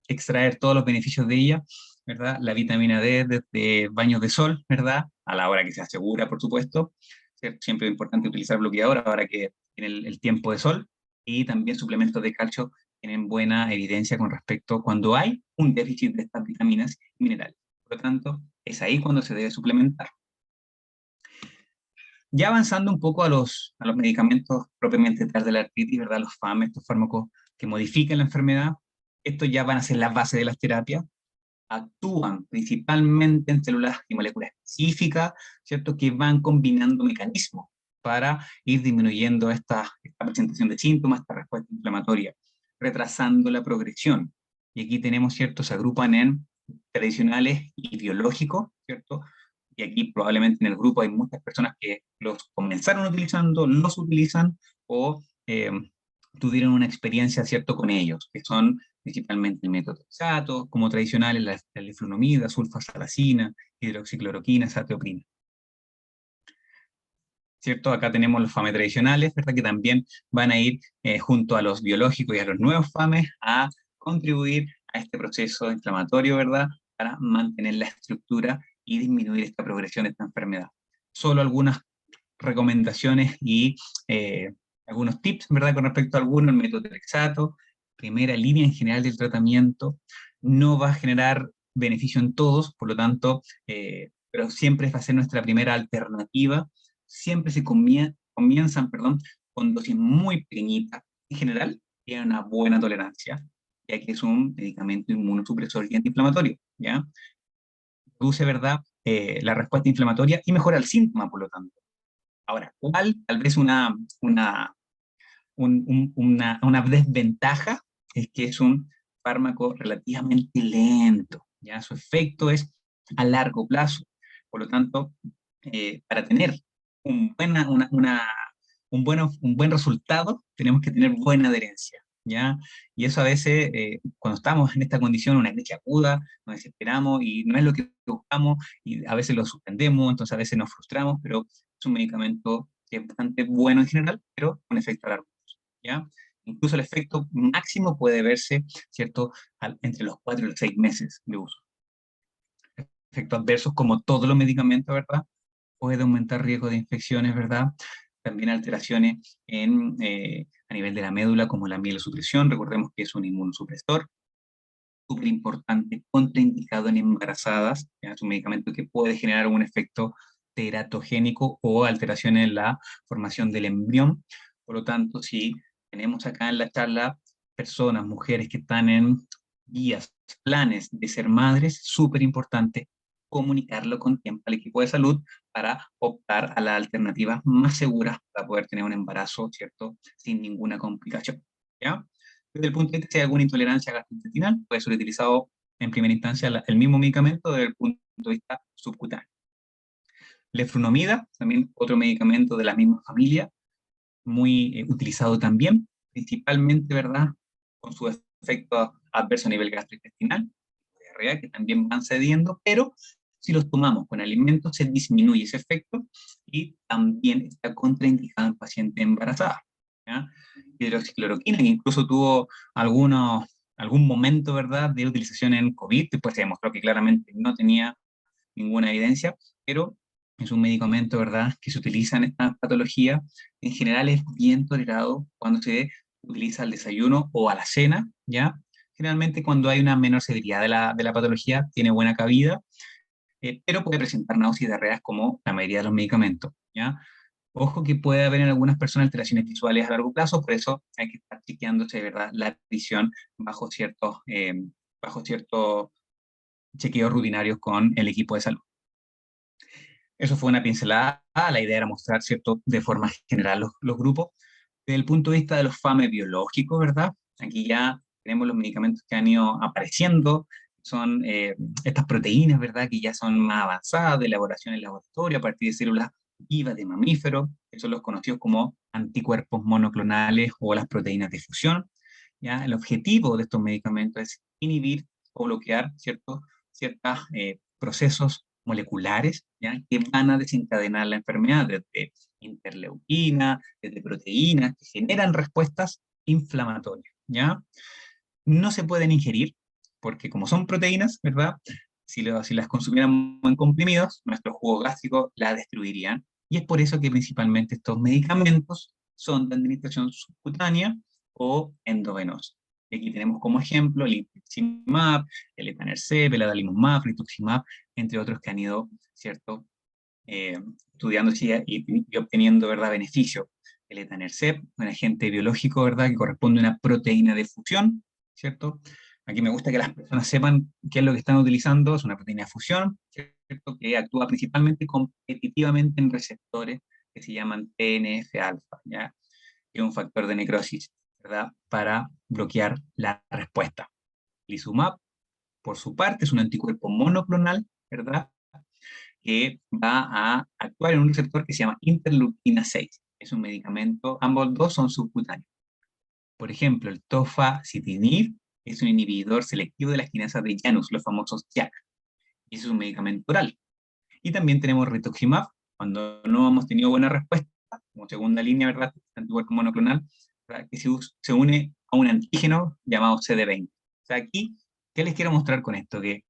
extraer todos los beneficios de ella, ¿verdad? La vitamina D desde baños de sol, ¿verdad? A la hora que se asegura, por supuesto, ¿cierto? Siempre es importante utilizar bloqueador ahora que tiene el tiempo de sol, y también suplementos de calcio tienen buena evidencia con respecto cuando hay un déficit de estas vitaminas y minerales. Por lo tanto, es ahí cuando se debe suplementar. Ya avanzando un poco a los medicamentos propiamente tal de la artritis, ¿verdad? Los FAM, estos fármacos que modifican la enfermedad, estos ya van a ser la base de las terapias, actúan principalmente en células y moléculas específicas, ¿cierto?, que van combinando mecanismos para ir disminuyendo esta presentación de síntomas, esta respuesta inflamatoria. retrasando la progresión. Y aquí tenemos, ¿cierto? Se agrupan en tradicionales y biológicos, ¿cierto? Y aquí probablemente en el grupo hay muchas personas que los comenzaron utilizando, los utilizan o tuvieron una experiencia, ¿cierto?, con ellos, que son principalmente el método Sato, como tradicionales la leflunomida, sulfasalacina, hidroxicloroquina, sateoprina. ¿Cierto? Acá tenemos los FAME tradicionales, ¿verdad? Que también van a ir junto a los biológicos y a los nuevos FAME a contribuir a este proceso inflamatorio, ¿verdad? Para mantener la estructura y disminuir esta progresión de esta enfermedad. Solo algunas recomendaciones y algunos tips, ¿verdad? Con respecto a algunos, el método Trexato, primera línea en general del tratamiento, no va a generar beneficio en todos, por lo tanto, pero siempre va a ser nuestra primera alternativa. Siempre se comienzan, perdón, con dosis muy pequeñitas. En general, tiene una buena tolerancia, ya que es un medicamento inmunosupresor y antiinflamatorio, ¿ya? Produce, ¿verdad?, la respuesta inflamatoria y mejora el síntoma, por lo tanto. Ahora, ¿cuál? Tal vez una desventaja es que es un fármaco relativamente lento, ¿ya? Su efecto es a largo plazo. Por lo tanto, para tener un buen resultado, tenemos que tener buena adherencia, ¿ya? Y eso a veces, cuando estamos en esta condición, una crisis aguda, nos desesperamos y no es lo que buscamos, y a veces lo suspendemos, entonces a veces nos frustramos, pero es un medicamento que es bastante bueno en general, pero con efecto a largo plazo, ¿ya? Incluso el efecto máximo puede verse, ¿cierto?, entre los 4 y los 6 meses de uso. Efectos adversos, como todos los medicamentos, ¿verdad? Puede aumentar riesgo de infecciones, ¿verdad? También alteraciones a nivel de la médula, como la mielosupresión. Recordemos que es un inmunosupresor, súper importante, contraindicado en embarazadas. ¿Ya? Es un medicamento que puede generar un efecto teratogénico o alteraciones en la formación del embrión. Por lo tanto, si tenemos acá en la charla personas, mujeres que están en vías, planes de ser madres, súper importante comunicarlo con tiempo al equipo de salud para optar a las alternativas más seguras para poder tener un embarazo, ¿cierto?, sin ninguna complicación, ¿ya? Desde el punto de vista si hay alguna intolerancia gastrointestinal, puede ser utilizado en primera instancia el mismo medicamento desde el punto de vista subcutáneo. Leflunomida, también otro medicamento de la misma familia, muy utilizado también, principalmente, ¿verdad?, con su efecto adverso a nivel gastrointestinal, diarrea, que también van cediendo, pero si los tomamos con alimentos se disminuye ese efecto y también está contraindicado en pacientes embarazadas. ¿Ya? Hidroxicloroquina, que incluso tuvo algún momento, ¿verdad?, de utilización en COVID, después se demostró que claramente no tenía ninguna evidencia, pero es un medicamento, ¿verdad?, que se utiliza en esta patología. En general es bien tolerado cuando se utiliza al desayuno o a la cena, ¿ya? Generalmente cuando hay una menor severidad de la patología, tiene buena cabida, pero puede presentar náuseas y diarreas como la mayoría de los medicamentos, ¿ya? Ojo que puede haber en algunas personas alteraciones visuales a largo plazo, por eso hay que estar chequeándose, ¿verdad?, la visión bajo ciertos chequeos rutinarios con el equipo de salud. Eso fue una pincelada, la idea era mostrar, ¿cierto?, de forma general los grupos. Desde el punto de vista de los FAME biológicos, ¿verdad? Aquí ya tenemos los medicamentos que han ido apareciendo, son estas proteínas, ¿verdad?, que ya son más avanzadas, de elaboración en laboratorio, a partir de células vivas de mamíferos, que son los conocidos como anticuerpos monoclonales o las proteínas de fusión. ¿Ya? El objetivo de estos medicamentos es inhibir o bloquear ciertos procesos moleculares, ¿ya?, que van a desencadenar la enfermedad, desde interleuquina, desde proteínas, que generan respuestas inflamatorias, ¿ya? No se pueden ingerir, porque como son proteínas, ¿verdad?, si las consumiéramos en comprimidos, nuestros jugos gástricos la destruirían, y es por eso que principalmente estos medicamentos son de administración subcutánea o endovenosa. Y aquí tenemos como ejemplo el infliximab, el etanercept, el adalimumab, rituximab, entre otros que han ido, ¿cierto?, estudiando y obteniendo, ¿verdad?, beneficio. El etanercept, un agente biológico, ¿verdad?, que corresponde a una proteína de fusión, ¿cierto? Aquí me gusta que las personas sepan qué es lo que están utilizando, es una proteína de fusión, ¿cierto?, que actúa principalmente competitivamente en receptores que se llaman TNF-alfa, ¿ya?, que es un factor de necrosis ¿verdad?, para bloquear la respuesta. Lisumab, por su parte, es un anticuerpo monoclonal, ¿verdad?, que va a actuar en un receptor que se llama interleuquina 6. Es un medicamento, ambos dos son subcutáneos. Por ejemplo, el tofacitinib es un inhibidor selectivo de las quinasas de Janus, los famosos JAK, y ese es un medicamento oral. Y también tenemos rituximab, cuando no hemos tenido buena respuesta, como segunda línea, ¿verdad?, anticuerpo monoclonal, ¿verdad?, que se une a un antígeno llamado CD20. O sea, aquí, ¿qué les quiero mostrar con esto? Que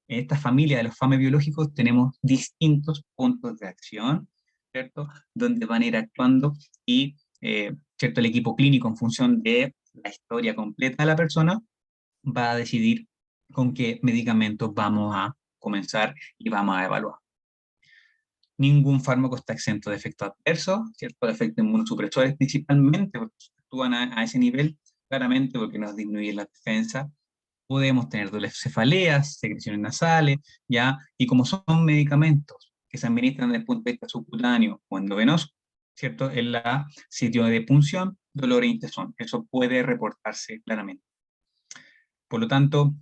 en esta familia de los FAME biológicos tenemos distintos puntos de acción, ¿cierto?, donde van a ir actuando y, ¿cierto?, el equipo clínico, en función de la historia completa de la persona, va a decidir con qué medicamentos vamos a comenzar y vamos a evaluar. Ningún fármaco está exento de efectos adversos, ¿cierto?, de efectos inmunosupresores principalmente, porque actúan a ese nivel, claramente porque nos disminuyen la defensa. Podemos tener dobles cefaleas, secreciones nasales, ¿ya? Y como son medicamentos que se administran desde el punto de vista subcutáneo o endovenoso, ¿cierto?, en la sitio de punción, dolor e intesón. Eso puede reportarse claramente. Por lo tanto,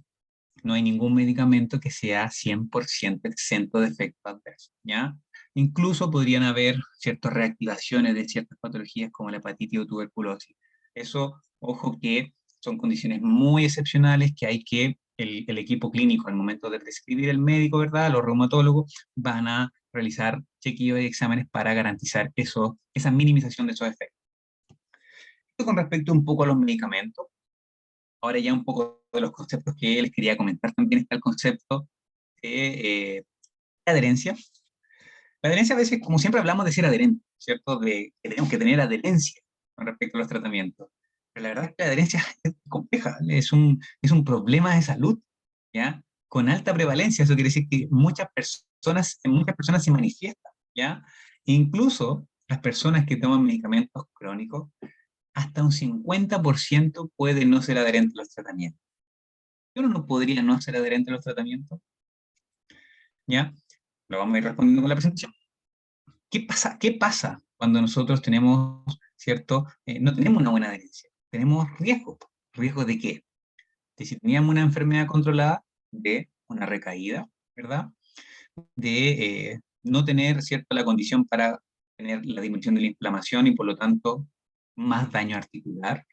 no hay ningún medicamento que sea 100% exento de efectos adversos, ¿ya? Incluso podrían haber ciertas reactivaciones de ciertas patologías como la hepatitis o tuberculosis. Eso, ojo, que son condiciones muy excepcionales que hay que, el equipo clínico, al momento de prescribir el médico, ¿verdad?, los reumatólogos, van a realizar chequeos y exámenes para garantizar esa minimización de esos efectos. Esto con respecto un poco a los medicamentos. Ahora ya un poco de los conceptos que les quería comentar. También está el concepto de adherencia. La adherencia, a veces, como siempre hablamos de ser adherente, ¿cierto?, de que tenemos que tener adherencia con respecto a los tratamientos. Pero la verdad es que la adherencia es compleja, es un problema de salud, ¿ya?, con alta prevalencia. Eso quiere decir que en muchas personas se manifiesta, ¿ya? Incluso las personas que toman medicamentos crónicos, hasta un 50% puede no ser adherente a los tratamientos. Uno no podría no ser adherente a los tratamientos, ¿ya? Lo vamos a ir respondiendo con la presentación. ¿Qué pasa cuando nosotros tenemos, ¿cierto?, no tenemos una buena adherencia? Tenemos riesgos. ¿Riesgos de qué? De, si teníamos una enfermedad controlada, de una recaída, ¿verdad?, de no tener, ¿cierto?, la condición para tener la disminución de la inflamación y, por lo tanto, más daño articular,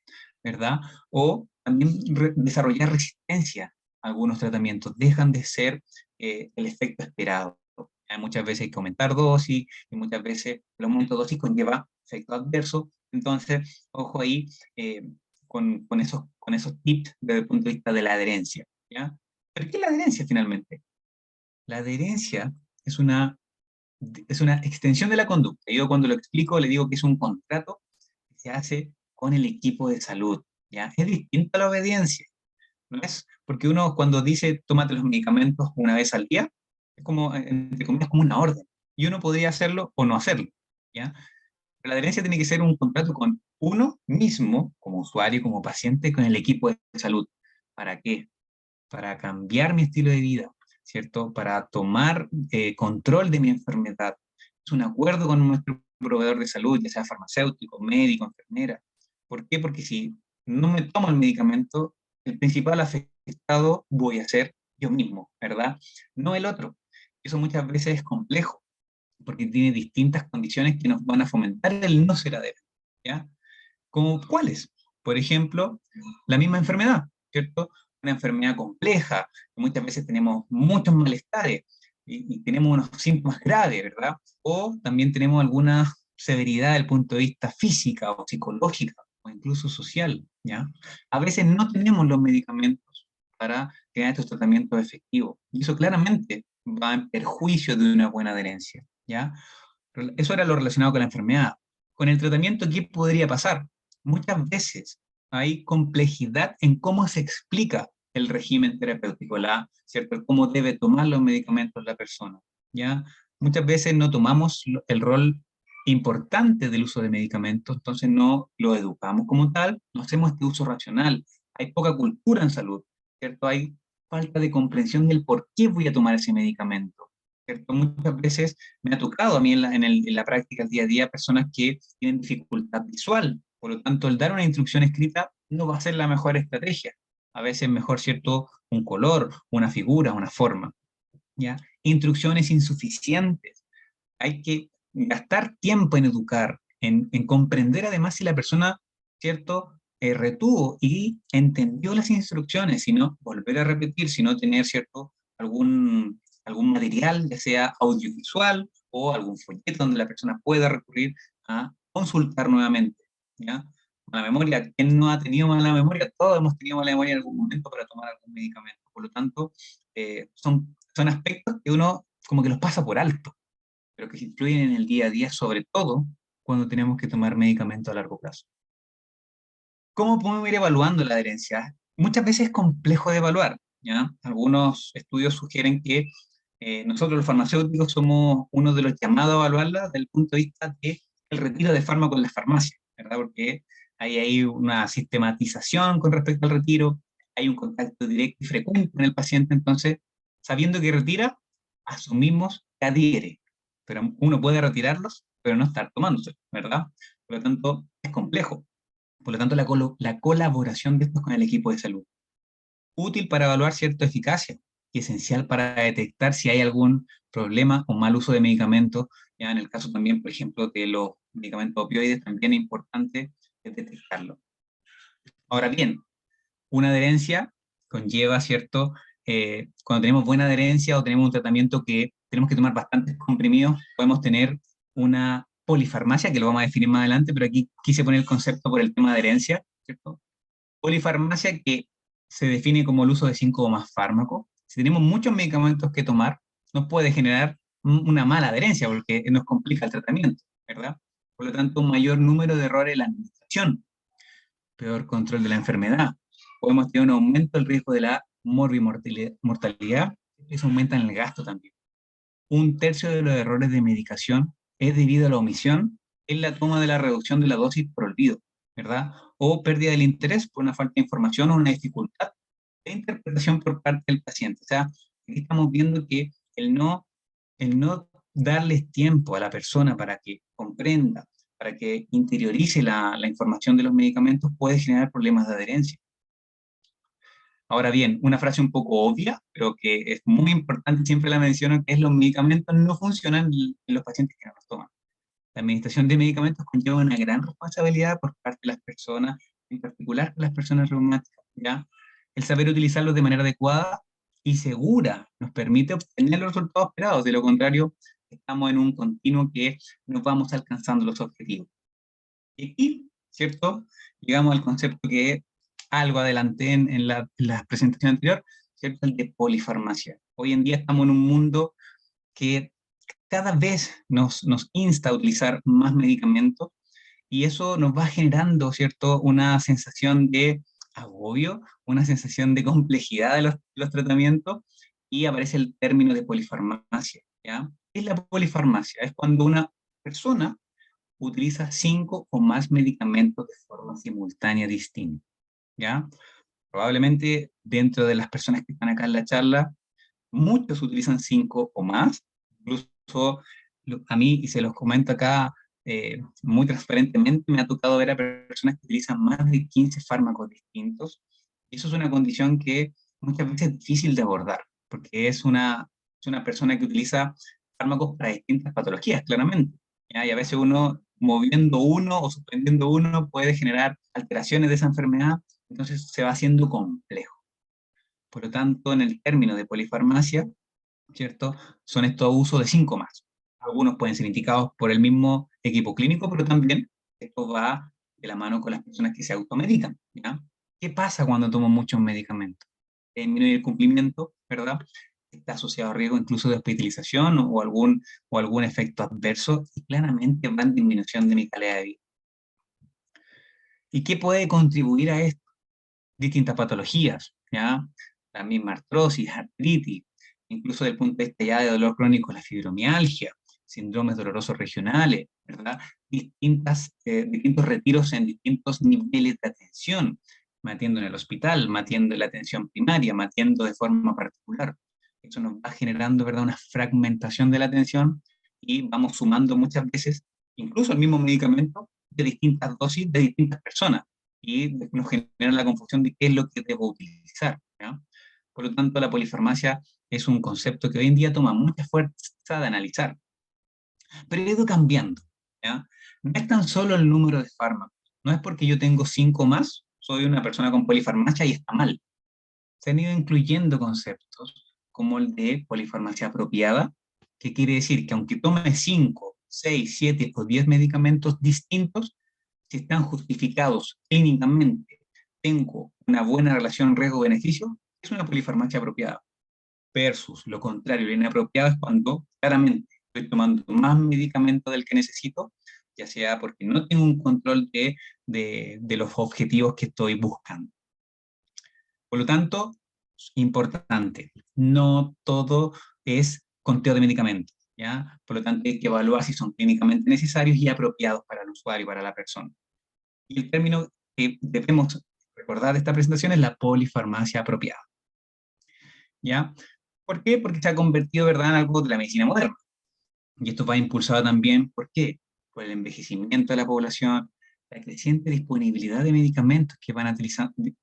¿verdad? O también desarrollar resistencia a algunos tratamientos. Dejan de ser el efecto esperado. Muchas veces hay que aumentar dosis, y muchas veces el aumento de dosis conlleva efectos adversos. Entonces, ojo ahí con esos tips desde el punto de vista de la adherencia, ¿ya? ¿Pero qué es la adherencia finalmente? La adherencia es una extensión de la conducta. Yo, cuando lo explico, le digo que es un contrato que se hace con el equipo de salud, ¿ya? Es distinto a la obediencia, ¿no es? Porque uno, cuando dice tómate los medicamentos una vez al día, es como, entre comillas, como una orden. Y uno podría hacerlo o no hacerlo, ¿ya? Pero la adherencia tiene que ser un contrato con uno mismo, como usuario, como paciente, con el equipo de salud. ¿Para qué? Para cambiar mi estilo de vida, ¿cierto? Para tomar control de mi enfermedad. Es un acuerdo con nuestro proveedor de salud, ya sea farmacéutico, médico, enfermera. ¿Por qué? Porque si no me tomo el medicamento, el principal afectado voy a ser yo mismo, ¿verdad? No el otro. Eso muchas veces es complejo, porque tiene distintas condiciones que nos van a fomentar el no ser adherente, ¿ya? ¿Como cuáles? Por ejemplo, la misma enfermedad, ¿cierto? Una enfermedad compleja, que muchas veces tenemos muchos malestares y tenemos unos síntomas graves, ¿verdad? O también tenemos alguna severidad desde el punto de vista física o psicológica o incluso social, ¿ya? A veces no tenemos los medicamentos para tener estos tratamientos efectivos, y eso claramente va en perjuicio de una buena adherencia, ¿ya? Eso era lo relacionado con la enfermedad. Con el tratamiento, ¿qué podría pasar? Muchas veces hay complejidad en cómo se explica el régimen terapéutico, ¿cierto?, cómo debe tomar los medicamentos la persona, ¿ya? Muchas veces no tomamos el rol importante del uso de medicamentos, entonces no lo educamos como tal, no hacemos este uso racional. Hay poca cultura en salud, ¿cierto? Hay falta de comprensión del por qué voy a tomar ese medicamento, ¿cierto? Muchas veces me ha tocado a mí en la práctica, el día a día, personas que tienen dificultad visual, Por lo tanto, el dar una instrucción escrita no va a ser la mejor estrategia. A veces es mejor, ¿cierto?, un color, una figura, una forma, ¿ya? Instrucciones insuficientes. Hay que gastar tiempo en educar, en comprender además si la persona, ¿cierto?, retuvo y entendió las instrucciones, sino volver a repetir, sino tener, ¿cierto?, algún material, ya sea audiovisual o algún folleto donde la persona pueda recurrir a consultar nuevamente, ¿ya? Mala memoria, ¿quién no ha tenido mala memoria? Todos hemos tenido mala memoria en algún momento para tomar algún medicamento. Por lo tanto, son aspectos que uno como que los pasa por alto, pero que se influyen en el día a día, sobre todo cuando tenemos que tomar medicamentos a largo plazo. ¿Cómo podemos ir evaluando la adherencia? Muchas veces es complejo de evaluar, ¿ya? Algunos estudios sugieren que nosotros los farmacéuticos somos uno de los llamados a evaluarla desde el punto de vista del retiro de fármacos en las farmacias, ¿verdad? Porque hay una sistematización con respecto al retiro, hay un contacto directo y frecuente con el paciente, entonces, sabiendo que retira, asumimos que adhiere, pero uno puede retirarlos, pero no estar tomándose, ¿verdad? Por lo tanto, es complejo. Por lo tanto, la colaboración de estos con el equipo de salud. Útil para evaluar cierta eficacia y esencial para detectar si hay algún problema o mal uso de medicamentos. Ya en el caso también, por ejemplo, de los medicamentos opioides, también es importante detectarlo. Ahora bien, una adherencia conlleva, ¿cierto? Cuando tenemos buena adherencia o tenemos un tratamiento que tenemos que tomar bastantes comprimidos, podemos tener una polifarmacia, que lo vamos a definir más adelante, pero aquí quise poner el concepto por el tema de adherencia, ¿cierto? Polifarmacia que se define como el uso de 5 o más fármacos. Si tenemos muchos medicamentos que tomar, nos puede generar una mala adherencia porque nos complica el tratamiento, ¿verdad? Por lo tanto, un mayor número de errores en la administración, peor control de la enfermedad. Podemos tener un aumento del riesgo de la morbimortalidad, y eso aumenta en el gasto también. Un tercio de los errores de medicación es debido a la omisión en la toma de la reducción de la dosis por olvido, ¿verdad? O pérdida del interés por una falta de información o una dificultad de interpretación por parte del paciente. O sea, aquí estamos viendo que el no darles tiempo a la persona para que comprenda, para que interiorice la información de los medicamentos puede generar problemas de adherencia. Ahora bien, una frase un poco obvia, pero que es muy importante, siempre la menciono, que es los medicamentos no funcionan en los pacientes que no los toman. La administración de medicamentos conlleva una gran responsabilidad por parte de las personas, en particular las personas reumáticas, ¿ya? El saber utilizarlos de manera adecuada y segura nos permite obtener los resultados esperados, de lo contrario, estamos en un continuo que no vamos alcanzando los objetivos. Y aquí, ¿cierto? Llegamos al concepto que algo adelanté en la presentación anterior, ¿cierto? El de polifarmacia. Hoy en día estamos en un mundo que cada vez nos insta a utilizar más medicamentos y eso nos va generando, ¿cierto?, una sensación de agobio, una sensación de complejidad de los tratamientos y aparece el término de polifarmacia, ¿ya? ¿Qué es la polifarmacia? Es cuando una persona utiliza 5 o más medicamentos de forma simultánea distinta, ¿ya? Probablemente dentro de las personas que están acá en la charla, muchos utilizan 5 o más, incluso a mí, y se los comento acá muy transparentemente, me ha tocado ver a personas que utilizan más de 15 fármacos distintos, y eso es una condición que muchas veces es difícil de abordar, porque es una persona que utiliza fármacos para distintas patologías, claramente, ¿ya? Y a veces uno, moviendo uno o suspendiendo uno, puede generar alteraciones de esa enfermedad, entonces se va haciendo complejo. Por lo tanto, en el término de polifarmacia, ¿cierto? Son estos usos de 5 más. Algunos pueden ser indicados por el mismo equipo clínico, pero también esto va de la mano con las personas que se automedican, ¿ya? ¿Qué pasa cuando tomo muchos medicamentos? Disminuye el cumplimiento, ¿verdad? Está asociado a riesgo incluso de hospitalización o algún efecto adverso y claramente va en disminución de mi calidad de vida. ¿Y qué puede contribuir a esto? Distintas patologías, ¿ya? La misma artrosis, artritis, incluso desde el punto de vista ya de dolor crónico, la fibromialgia, síndromes dolorosos regionales, ¿verdad? Distintos retiros en distintos niveles de atención, me atiendo en el hospital, me atiendo en la atención primaria, me atiendo de forma particular. Eso nos va generando, ¿verdad?, una fragmentación de la atención y vamos sumando muchas veces, incluso el mismo medicamento, de distintas dosis de distintas personas, y nos genera la confusión de qué es lo que debo utilizar, ¿ya? Por lo tanto, la polifarmacia es un concepto que hoy en día toma mucha fuerza de analizar, pero ha ido cambiando, ¿ya? No es tan solo el número de fármacos, no es porque yo tengo 5 más, soy una persona con polifarmacia y está mal. Se han ido incluyendo conceptos como el de polifarmacia apropiada, que quiere decir que aunque tome 5, 6, 7 o 10 medicamentos distintos, si están justificados clínicamente, tengo una buena relación riesgo-beneficio, es una polifarmacia apropiada. Versus lo contrario, lo inapropiado es cuando claramente estoy tomando más medicamento del que necesito, ya sea porque no tengo un control de los objetivos que estoy buscando. Por lo tanto, importante, no todo es conteo de medicamentos, ¿ya? Por lo tanto, hay que evaluar si son clínicamente necesarios y apropiados para el usuario y para la persona. Y el término que debemos recordar de esta presentación es la polifarmacia apropiada, ¿ya? ¿Por qué? Porque se ha convertido, ¿verdad?, en algo de la medicina moderna. Y esto va impulsado también, ¿por qué? Por el envejecimiento de la población, la creciente disponibilidad de medicamentos que van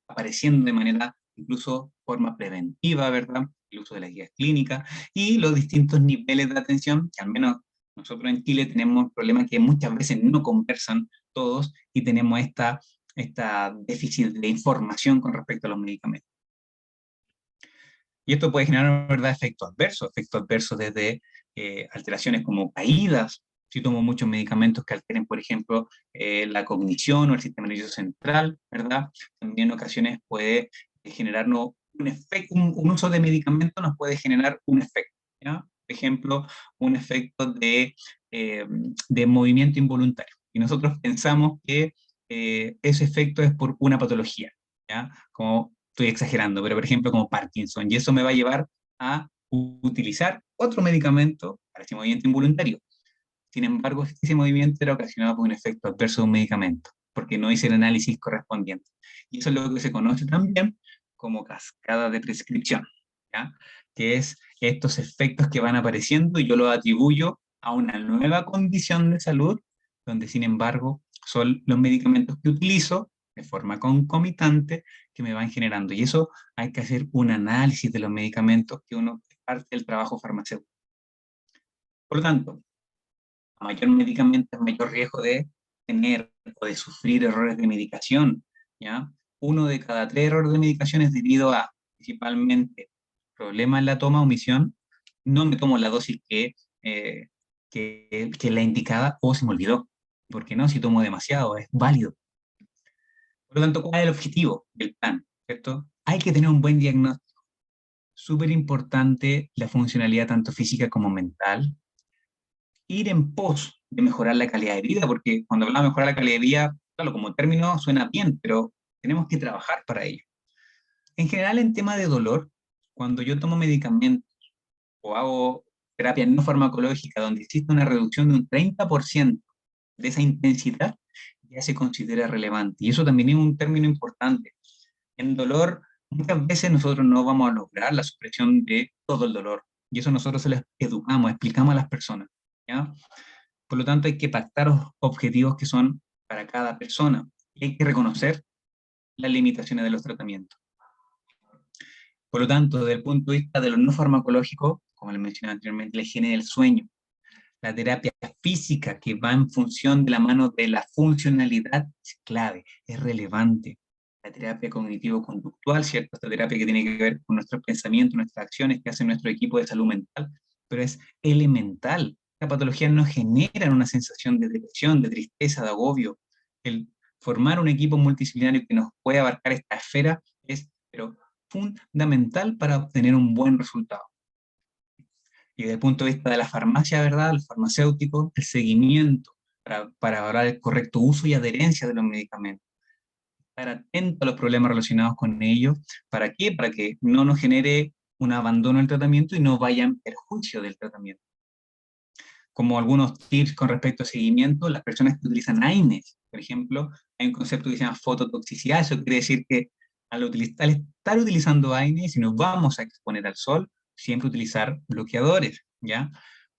apareciendo de manera, incluso forma preventiva, ¿verdad? El uso de las guías clínicas y los distintos niveles de atención, que al menos nosotros en Chile tenemos un problema que muchas veces no conversan todos y tenemos esta déficit de información con respecto a los medicamentos. Y esto puede generar, ¿verdad?, efectos adversos desde alteraciones como caídas, si tomo muchos medicamentos que alteren, por ejemplo, la cognición o el sistema nervioso central, ¿verdad? También en ocasiones puede generarnos un efecto, un uso de medicamento nos puede generar un efecto, ¿ya? Por ejemplo, un efecto de movimiento involuntario. Y nosotros pensamos que ese efecto es por una patología, ¿ya? Como estoy exagerando, pero por ejemplo como Parkinson, y eso me va a llevar a utilizar otro medicamento para ese movimiento involuntario. Sin embargo, ese movimiento era ocasionado por un efecto adverso de un medicamento, porque no hice el análisis correspondiente. Y eso es lo que se conoce también como cascada de prescripción, ¿ya? Que es estos efectos que van apareciendo y yo los atribuyo a una nueva condición de salud, donde sin embargo son los medicamentos que utilizo de forma concomitante que me van generando. Y eso hay que hacer un análisis de los medicamentos que uno es parte del trabajo farmacéutico. Por lo tanto, a mayor medicamento, mayor riesgo de tener o de sufrir errores de medicación, ¿ya? 1 de cada 3 errores de medicación es debido a, principalmente, problemas en la toma, omisión, no me tomo la dosis que la indicada o se me olvidó. ¿Por qué no? Si tomo demasiado, es válido. Por lo tanto, ¿cuál es el objetivo del plan? ¿Cierto? Hay que tener un buen diagnóstico. Súper importante la funcionalidad tanto física como mental. Ir en pos de mejorar la calidad de vida, porque cuando hablamos de mejorar la calidad de vida, claro, como término suena bien, pero tenemos que trabajar para ello. En general, en tema de dolor, cuando yo tomo medicamentos o hago terapia no farmacológica donde existe una reducción de un 30% de esa intensidad, ya se considera relevante. Y eso también es un término importante. En dolor, muchas veces nosotros no vamos a lograr la supresión de todo el dolor. Y eso nosotros se les educamos, explicamos a las personas, ¿ya? Por lo tanto, hay que pactar objetivos que son para cada persona. Y hay que reconocer las limitaciones de los tratamientos. Por lo tanto, desde el punto de vista de lo no farmacológico, como les mencioné anteriormente, la higiene del sueño, la terapia física que va en función de la mano de la funcionalidad es clave, es relevante. La terapia cognitivo-conductual, ¿cierto? Esta terapia que tiene que ver con nuestros pensamientos, nuestras acciones que hace nuestro equipo de salud mental, pero es elemental. La patología nos genera una sensación de depresión, de tristeza, de agobio. El formar un equipo multidisciplinario que nos pueda abarcar esta esfera es pero fundamental para obtener un buen resultado. Y desde el punto de vista de la farmacia, ¿verdad?, el farmacéutico, el seguimiento para evaluar el correcto uso y adherencia de los medicamentos. Estar atento a los problemas relacionados con ellos. ¿Para qué? Para que no nos genere un abandono del tratamiento y no vaya en perjuicio del tratamiento. Como algunos tips con respecto a seguimiento, las personas que utilizan AINES, por ejemplo, hay un concepto que se llama fototoxicidad. Eso quiere decir que al estar utilizando AINES, si nos vamos a exponer al sol, siempre utilizar bloqueadores, ¿ya?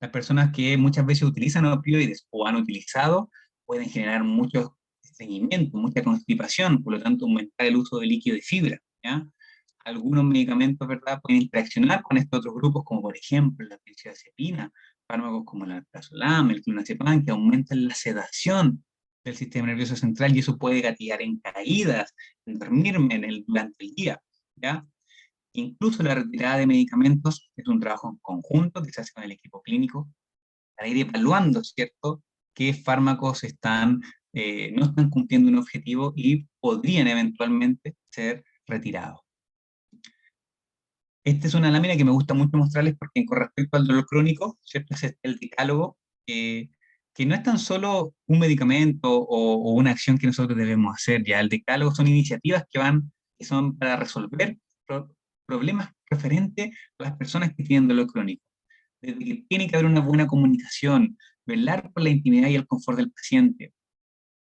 Las personas que muchas veces utilizan opioides o han utilizado pueden generar mucho estreñimiento, mucha constipación, por lo tanto aumentar el uso de líquido y fibra, ¿ya? Algunos medicamentos, ¿verdad?, pueden interaccionar con estos otros grupos, como por ejemplo la benzodiazepina, fármacos como la alprazolam, el clonazepam, que aumentan la sedación del sistema nervioso central, y eso puede gatillar en caídas, en dormirme durante el día, ¿ya? Incluso la retirada de medicamentos es un trabajo en conjunto que se hace con el equipo clínico para ir evaluando, ¿cierto?, qué fármacos no están cumpliendo un objetivo y podrían eventualmente ser retirados. Esta es una lámina que me gusta mucho mostrarles porque con respecto al dolor crónico, ¿cierto?, es el decálogo, que no es tan solo un medicamento o una acción que nosotros debemos hacer. Ya el decálogo son iniciativas que son para resolver problemas referentes a las personas que tienen dolor crónico. Desde que tiene que haber una buena comunicación, velar por la intimidad y el confort del paciente,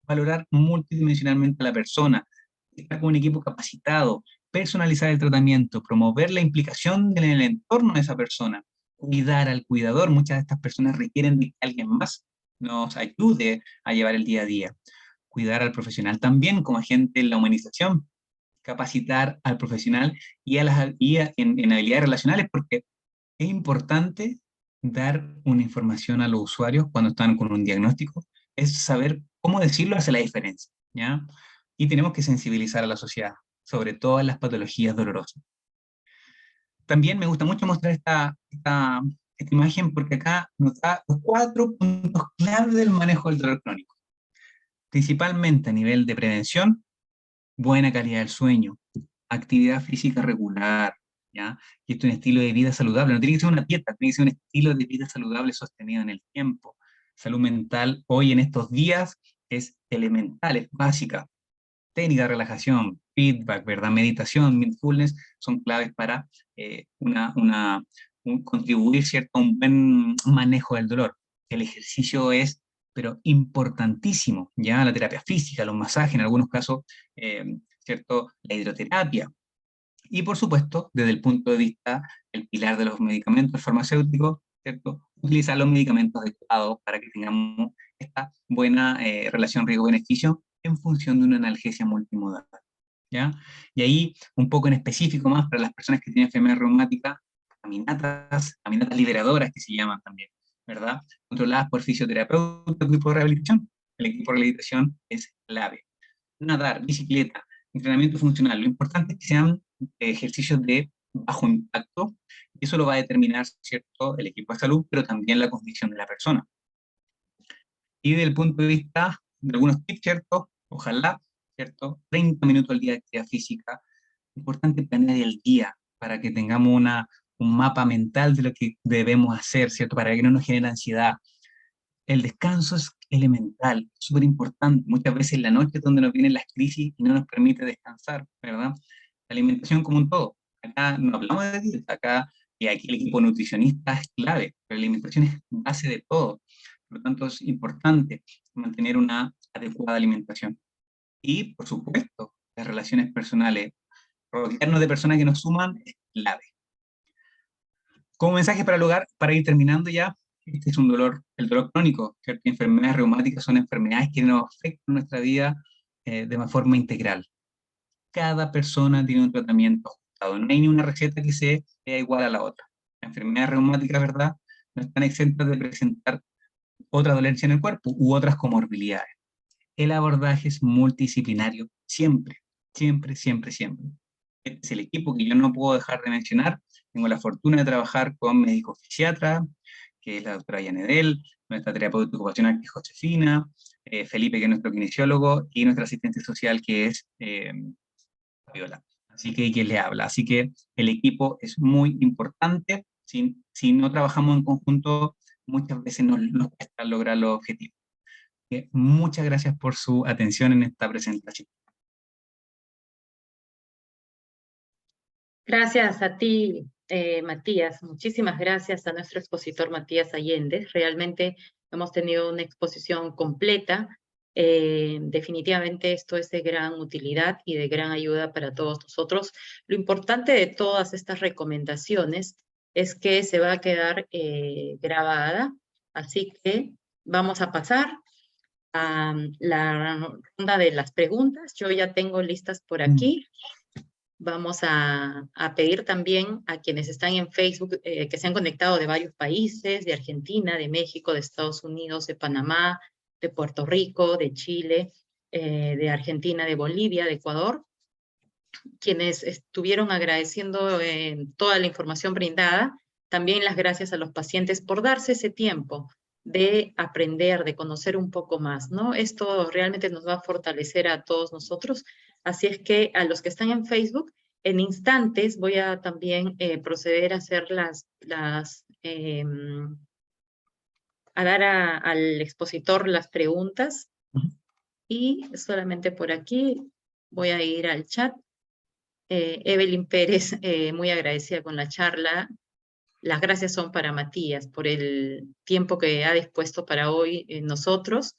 valorar multidimensionalmente a la persona, estar con un equipo capacitado, personalizar el tratamiento, promover la implicación en el entorno de esa persona, cuidar al cuidador. Muchas de estas personas requieren de que alguien más nos ayude a llevar el día a día. Cuidar al profesional también como agente en la humanización, capacitar al profesional en habilidades relacionales, porque es importante dar una información a los usuarios cuando están con un diagnóstico, es saber cómo decirlo hace la diferencia, ¿ya? Y tenemos que sensibilizar a la sociedad, sobre todo en las patologías dolorosas. También me gusta mucho mostrar esta imagen porque acá nos da los 4 puntos clave del manejo del dolor crónico. Principalmente a nivel de prevención, buena calidad del sueño, actividad física regular, ¿ya? Y esto es un estilo de vida saludable, no tiene que ser una dieta, tiene que ser un estilo de vida saludable sostenido en el tiempo. Salud mental hoy en estos días es elemental, es básica. Técnica de relajación, feedback, ¿verdad? Meditación, mindfulness, son claves para contribuir, ¿cierto?, a un buen manejo del dolor. El ejercicio es, pero importantísimo, ya la terapia física, los masajes, en algunos casos, ¿cierto?, la hidroterapia. Y por supuesto, desde el punto de vista, el pilar de los medicamentos farmacéuticos, ¿cierto?, utilizar los medicamentos adecuados para que tengamos esta buena relación riesgo-beneficio en función de una analgesia multimodal, ¿ya? Y ahí, un poco en específico más para las personas que tienen enfermedad reumática, caminatas liberadoras que se llaman también, ¿verdad?, controladas por fisioterapeutas, equipo de rehabilitación. El equipo de rehabilitación es clave. Nadar, bicicleta, entrenamiento funcional. Lo importante es que sean ejercicios de bajo impacto, y eso lo va a determinar, ¿cierto?, el equipo de salud, pero también la condición de la persona. Y desde el punto de vista de algunos tips, ¿cierto?, ojalá, ¿cierto?, 30 minutos al día de actividad física. Importante planear el día para que tengamos un mapa mental de lo que debemos hacer, ¿cierto?, para que no nos genere ansiedad. El descanso es elemental, súper importante. Muchas veces la noche es donde nos vienen las crisis y no nos permite descansar, ¿verdad? La alimentación como un todo. Acá no hablamos de dieta, y aquí el equipo nutricionista es clave, pero la alimentación es base de todo. Por lo tanto, es importante mantener una adecuada alimentación. Y, por supuesto, las relaciones personales. Rodearnos de personas que nos suman es clave. Como mensaje para ir terminando ya, este es el dolor crónico, ¿cierto? Enfermedades reumáticas son enfermedades que nos afectan nuestra vida de forma integral. Cada persona tiene un tratamiento ajustado, no hay ni una receta que sea igual a la otra. Las enfermedades reumáticas, ¿verdad?, no están exentas de presentar otra dolencia en el cuerpo u otras comorbilidades. El abordaje es multidisciplinario siempre, siempre, siempre, siempre. Este es el equipo que yo no puedo dejar de mencionar. Tengo la fortuna de trabajar con médico fisiatra, que es la doctora Yanedel, nuestra terapeuta ocupacional, que es Josefina, Felipe, que es nuestro kinesiólogo, y nuestra asistente social, que es Fabiola. Así que quien le habla. Así que el equipo es muy importante. Si no trabajamos en conjunto, muchas veces nos cuesta lograr los objetivos. Muchas gracias por su atención en esta presentación. Gracias a ti, Matías. Muchísimas gracias a nuestro expositor Matías Allende. Realmente hemos tenido una exposición completa. Definitivamente esto es de gran utilidad y de gran ayuda para todos nosotros. Lo importante de todas estas recomendaciones es que se va a quedar grabada, así que vamos a pasar a la ronda de las preguntas. Yo ya tengo listas por aquí. Vamos a pedir también a quienes están en Facebook que se han conectado de varios países, de Argentina, de México, de Estados Unidos, de Panamá, de Puerto Rico, de Chile, de Argentina, de Bolivia, de Ecuador, quienes estuvieron agradeciendo toda la información brindada. También las gracias a los pacientes por darse ese tiempo de aprender, de conocer un poco más, ¿no? Esto realmente nos va a fortalecer a todos nosotros. Así es que a los que están en Facebook, en instantes voy a también proceder a hacer a dar al expositor las preguntas. Y solamente por aquí voy a ir al chat. Evelyn Pérez, muy agradecida con la charla. Las gracias son para Matías por el tiempo que ha dispuesto para hoy nosotros.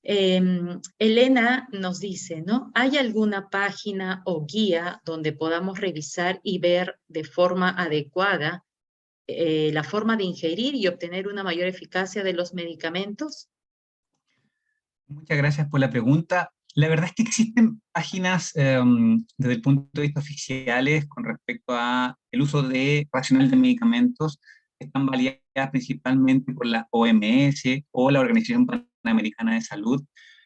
Elena nos dice, ¿no? ¿Hay alguna página o guía donde podamos revisar y ver de forma adecuada la forma de ingerir y obtener una mayor eficacia de los medicamentos? Muchas gracias por la pregunta. La verdad es que existen páginas desde el punto de vista oficiales con respecto a el uso racional de medicamentos que están validadas principalmente por la OMS o la Organización Panamericana de Salud.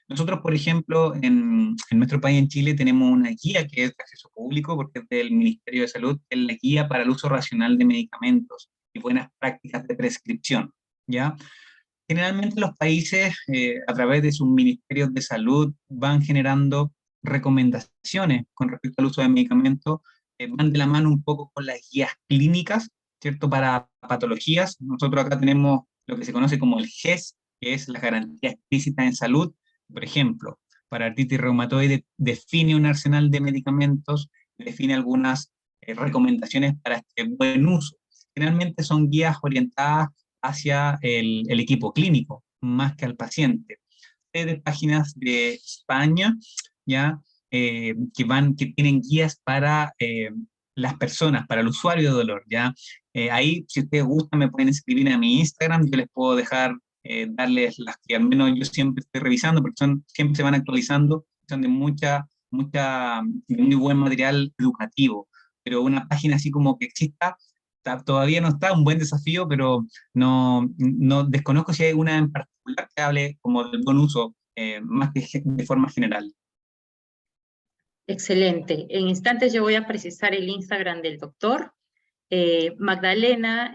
Nosotros, por ejemplo, en nuestro país, en Chile, tenemos una guía que es de acceso público porque es del Ministerio de Salud, que es la guía para el uso racional de medicamentos y buenas prácticas de prescripción, ¿ya? Generalmente los países, a través de sus ministerios de salud, van generando recomendaciones con respecto al uso de medicamentos, van de la mano un poco con las guías clínicas, ¿cierto? Para patologías. Nosotros acá tenemos lo que se conoce como el GES, que es la garantía explícita en salud. Por ejemplo, para artritis reumatoide define un arsenal de medicamentos, define algunas recomendaciones para este buen uso. Generalmente son guías orientadas hacia el equipo clínico, más que al paciente. De páginas de España, ya, que tienen guías para las personas, para el usuario de dolor, ya. Ahí, si ustedes gustan, me pueden escribir a mi Instagram, yo les puedo dejar, darles las que al menos yo siempre estoy revisando, porque siempre se van actualizando, son de de muy buen material educativo, pero una página así como que exista, todavía no está, un buen desafío, pero no desconozco si hay una en particular que hable como del buen uso, más que de forma general. Excelente. En instantes yo voy a precisar el Instagram del doctor. Magdalena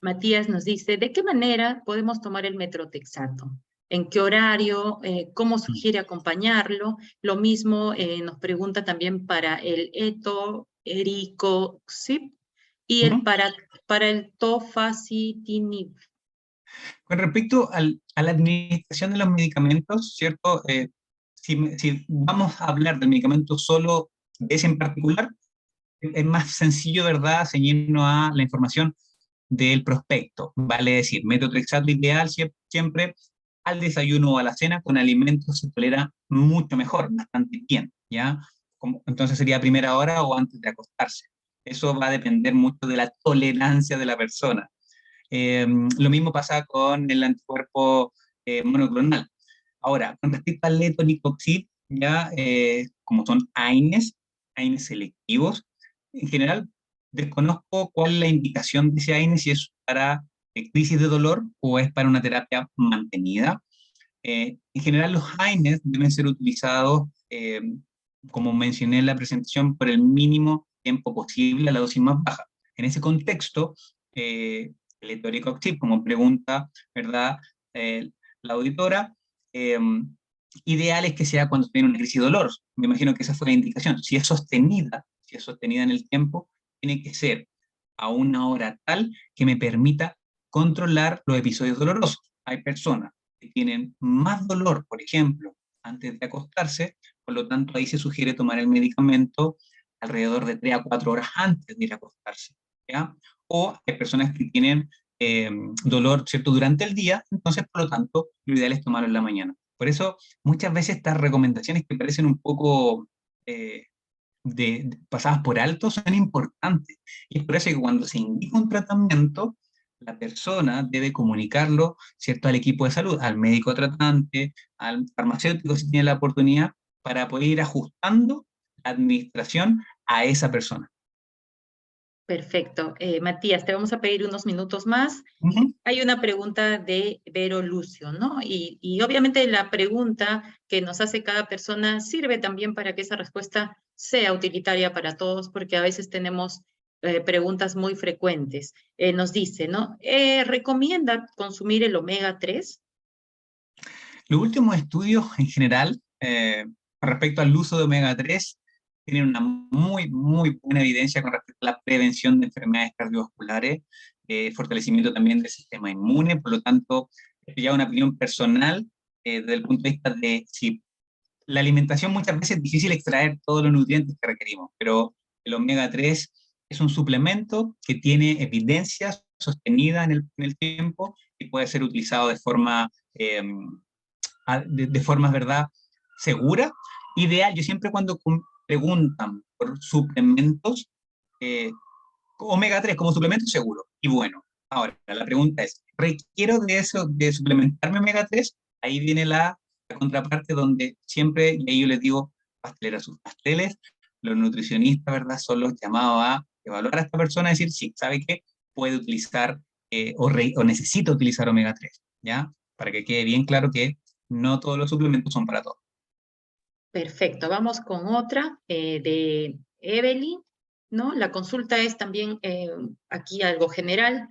Matías nos dice, ¿de qué manera podemos tomar el metrotexato? ¿En qué horario? ¿Cómo sugiere acompañarlo? Lo mismo nos pregunta también para el etoericozib y para el tofacitinib. Con respecto a la administración de los medicamentos, ¿cierto? Si vamos a hablar del medicamento solo de ese en particular, es más sencillo, ¿verdad?, ceñirnos a la información del prospecto, vale decir, metotrexato ideal siempre al desayuno o a la cena, con alimentos se tolera mucho mejor, bastante bien, ¿ya? Entonces sería a primera hora o antes de acostarse. Eso va a depender mucho de la tolerancia de la persona. Lo mismo pasa con el anticuerpo monoclonal. Ahora, con respecto al letrozolid, ya como son AINES selectivos, en general desconozco cuál es la indicación de ese AINES, si es para crisis de dolor o es para una terapia mantenida. En general los AINES deben ser utilizados, como mencioné en la presentación, por el mínimo tiempo posible a la dosis más baja. En ese contexto, el etoricoxib, como pregunta, ¿verdad?, la auditora, ideal es que sea cuando tiene una crisis de dolor. Me imagino que esa fue la indicación. Si es sostenida en el tiempo, tiene que ser a una hora tal que me permita controlar los episodios dolorosos. Hay personas que tienen más dolor, por ejemplo, antes de acostarse, por lo tanto ahí se sugiere tomar el medicamento alrededor de 3 a 4 horas antes de ir a acostarse, ¿ya? O hay personas que tienen dolor, ¿cierto?, durante el día, entonces, por lo tanto, lo ideal es tomarlo en la mañana. Por eso, muchas veces estas recomendaciones que parecen un poco pasadas por alto son importantes. Y es por eso que cuando se indica un tratamiento, la persona debe comunicarlo, ¿cierto?, al equipo de salud, al médico tratante, al farmacéutico si tiene la oportunidad, para poder ir ajustando la administración a esa persona. Perfecto. Matías, te vamos a pedir unos minutos más. Ujú. Hay una pregunta de Vero Lucio, ¿no? Y obviamente la pregunta que nos hace cada persona sirve también para que esa respuesta sea utilitaria para todos, porque a veces tenemos preguntas muy frecuentes. Nos dice, ¿no? ¿Recomienda consumir el omega 3? Los últimos estudios en general, con respecto al uso de omega 3, tienen una muy buena evidencia con respecto a la prevención de enfermedades cardiovasculares, fortalecimiento también del sistema inmune. Por lo tanto, esto ya es una opinión personal, desde el punto de vista de si la alimentación muchas veces es difícil extraer todos los nutrientes que requerimos, pero el omega 3 es un suplemento que tiene evidencia sostenida en el tiempo y puede ser utilizado de forma, de forma, ¿verdad?, segura. Ideal, yo siempre cuando preguntan por suplementos, eh, omega 3 como suplemento seguro y bueno. Ahora, la pregunta es, ¿requiero de eso, de suplementarme omega 3? Ahí viene la contraparte donde siempre, y ahí yo les digo, pastelera sus pasteles, los nutricionistas, ¿verdad?, son los llamados a evaluar a esta persona y decir, sí, ¿sabe qué? Puede utilizar o necesita utilizar omega 3, ¿ya? Para que quede bien claro que no todos los suplementos son para todos. Perfecto. Vamos con otra de Evelyn, ¿no? La consulta es también aquí algo general.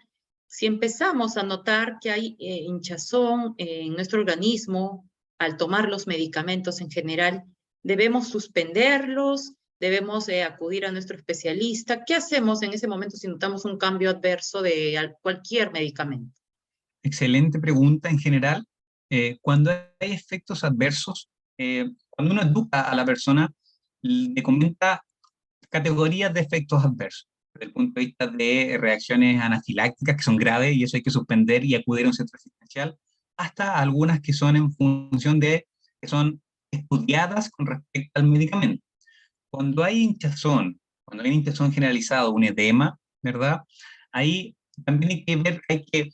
Si empezamos a notar que hay hinchazón en nuestro organismo al tomar los medicamentos en general, ¿debemos suspenderlos? ¿Debemos acudir a nuestro especialista? ¿Qué hacemos en ese momento si notamos un cambio adverso de cualquier medicamento? Excelente pregunta en general. Cuando hay efectos adversos, cuando uno educa a la persona, le comenta categorías de efectos adversos, desde el punto de vista de reacciones anafilácticas que son graves y eso hay que suspender y acudir a un centro asistencial, hasta algunas que son en función de, que son estudiadas con respecto al medicamento. Cuando hay hinchazón generalizado, un edema, ¿verdad? Ahí también hay que ver, hay que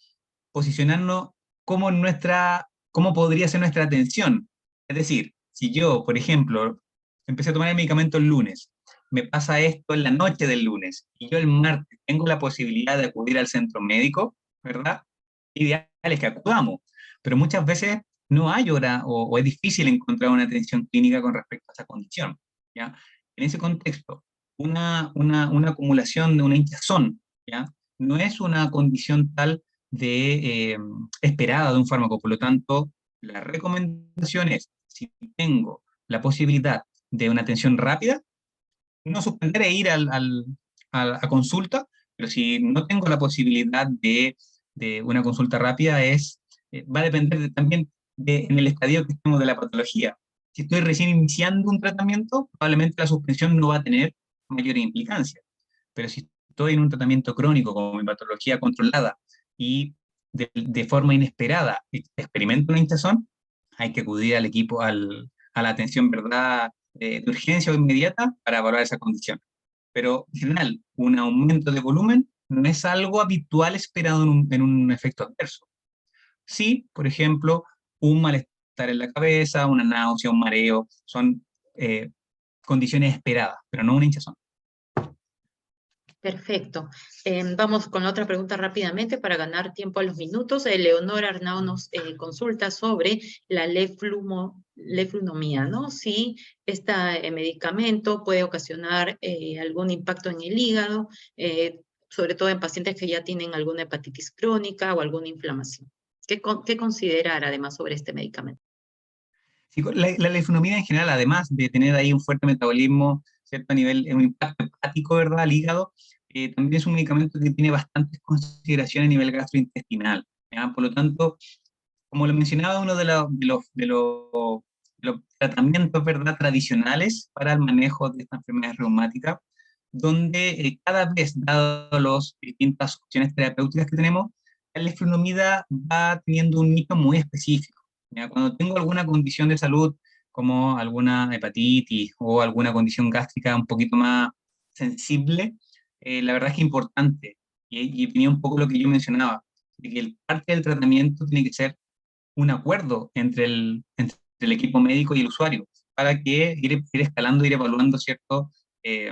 posicionarnos cómo podría ser nuestra atención. Es decir, si yo, por ejemplo, empecé a tomar el medicamento el lunes, me pasa esto en la noche del lunes, y yo el martes tengo la posibilidad de acudir al centro médico, ¿verdad? Ideal es que acudamos, pero muchas veces no hay hora o es difícil encontrar una atención clínica con respecto a esa condición, ¿ya? En ese contexto, una acumulación de una hinchazón, ¿ya? No es una condición tal de esperada de un fármaco. Por lo tanto, la recomendación es, si tengo la posibilidad de una atención rápida, no suspender e ir a consulta, pero si no tengo la posibilidad de una consulta rápida, va a depender también en el estadio que estemos de la patología. Si estoy recién iniciando un tratamiento, probablemente la suspensión no va a tener mayor implicancia. Pero si estoy en un tratamiento crónico como mi patología controlada y de forma inesperada experimento una hinchazón, hay que acudir al equipo, a la atención, ¿verdad?, de urgencia o inmediata para evaluar esa condición. Pero en general, un aumento de volumen no es algo habitual esperado en un efecto adverso. Sí, por ejemplo, un malestar en la cabeza, una náusea, un mareo, son condiciones esperadas, pero no una hinchazón. Perfecto. Vamos con la otra pregunta rápidamente para ganar tiempo a los minutos. Leonora Arnau nos consulta sobre la leflunomía, ¿no? Si este medicamento puede ocasionar algún impacto en el hígado, sobre todo en pacientes que ya tienen alguna hepatitis crónica o alguna inflamación. ¿Qué considerar además sobre este medicamento? Sí, la leishmaniosina en general, además de tener ahí un fuerte metabolismo, cierto a nivel, un impacto hepático, ¿verdad?, al hígado, también es un medicamento que tiene bastantes consideraciones a nivel gastrointestinal, ¿ya? Por lo tanto, como lo mencionaba, uno de los tratamientos, ¿verdad?, tradicionales para el manejo de estas enfermedades reumáticas, donde cada vez, dado las distintas opciones terapéuticas que tenemos, la leflunomida va teniendo un nicho muy específico. ¿Ya? Cuando tengo alguna condición de salud, como alguna hepatitis o alguna condición gástrica un poquito más sensible, la verdad es que es importante y venía un poco lo que yo mencionaba, de que parte del tratamiento tiene que ser un acuerdo entre el equipo médico y el usuario, para que ir escalando, ir evaluando, ¿cierto?, eh,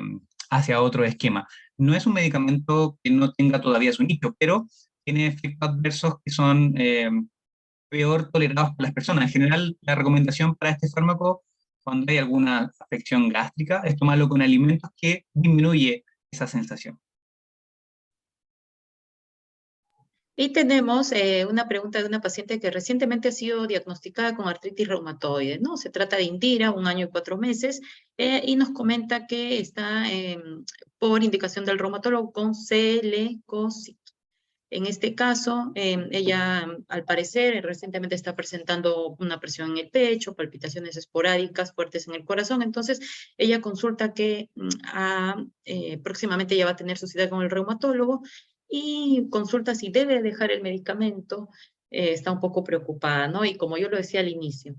hacia otro esquema. No es un medicamento que no tenga todavía su nicho, pero tiene efectos adversos que son peor tolerados por las personas. En general, la recomendación para este fármaco, cuando hay alguna afección gástrica, es tomarlo con alimentos que disminuye esa sensación. Y tenemos una pregunta de una paciente que recientemente ha sido diagnosticada con artritis reumatoide, ¿no? Se trata de Indira, 1 año y 4 meses, y nos comenta que está por indicación del reumatólogo con celecoxib. En este caso, ella, al parecer, recientemente está presentando una presión en el pecho, palpitaciones esporádicas fuertes en el corazón. Entonces, ella consulta que próximamente ya va a tener su cita con el reumatólogo y consulta si debe dejar el medicamento. Está un poco preocupada, ¿no? Y como yo lo decía al inicio,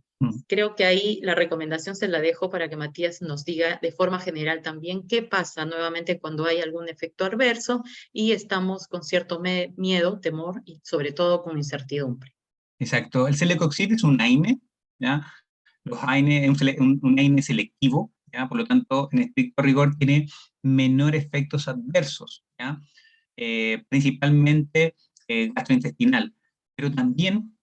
creo que ahí la recomendación se la dejo para que Matías nos diga de forma general también qué pasa nuevamente cuando hay algún efecto adverso y estamos con cierto miedo, temor y sobre todo con incertidumbre. Exacto. El celecoxib es un AINE, ¿ya? Los AINE es un AINE selectivo, ¿ya? Por lo tanto, en estricto rigor tiene menor efectos adversos, ¿ya? Principalmente gastrointestinal, pero también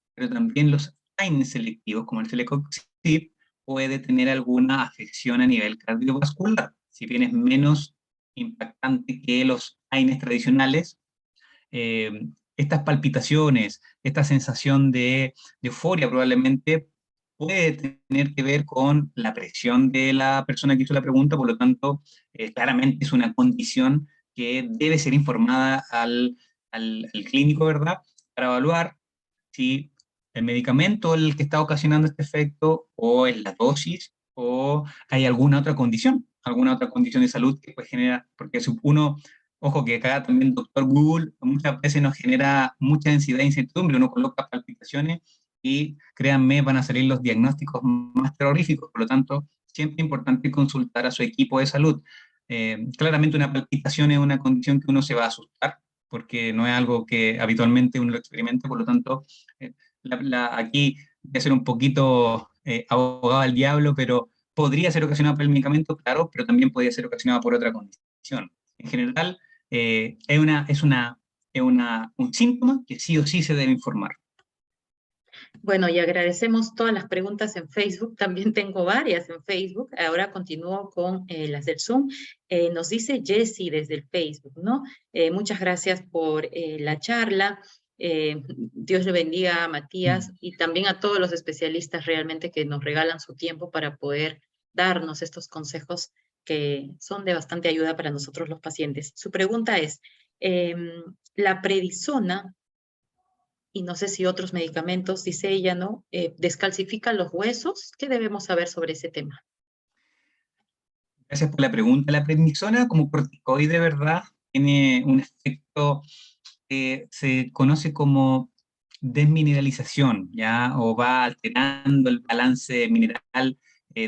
los AINE selectivos, como el celecoxib, puede tener alguna afección a nivel cardiovascular, si bien es menos impactante que los AINES tradicionales. eh, Estas palpitaciones, esta sensación de euforia probablemente puede tener que ver con la presión de la persona que hizo la pregunta, por lo tanto, claramente es una condición que debe ser informada al clínico, ¿verdad? Para evaluar si el medicamento es el que está ocasionando este efecto, o es la dosis, o hay alguna otra condición de salud que pues genera, porque si uno, ojo que acá también doctor Google muchas veces nos genera mucha ansiedad e incertidumbre, uno coloca palpitaciones y créanme, van a salir los diagnósticos más terroríficos, por lo tanto, siempre es importante consultar a su equipo de salud. Claramente una palpitación es una condición que uno se va a asustar, porque no es algo que habitualmente uno lo experimente, por lo tanto, eh, aquí voy a ser un poquito abogado del diablo, pero podría ser ocasionado por el medicamento, claro, pero también podría ser ocasionado por otra condición. En general, un síntoma que sí o sí se debe informar. Bueno, y agradecemos todas las preguntas en Facebook. También tengo varias en Facebook. Ahora continúo con las del Zoom. Nos dice Jessie desde el Facebook, ¿no? Muchas gracias por la charla. Dios le bendiga a Matías y también a todos los especialistas realmente que nos regalan su tiempo para poder darnos estos consejos que son de bastante ayuda para nosotros los pacientes. Su pregunta es, la prednisona y no sé si otros medicamentos, dice ella, ¿no? ¿Descalcifican los huesos? ¿Qué debemos saber sobre ese tema? Gracias por la pregunta. La prednisona como corticoide, ¿verdad? Tiene un efecto que se conoce como desmineralización, ¿ya? O va alterando el balance mineral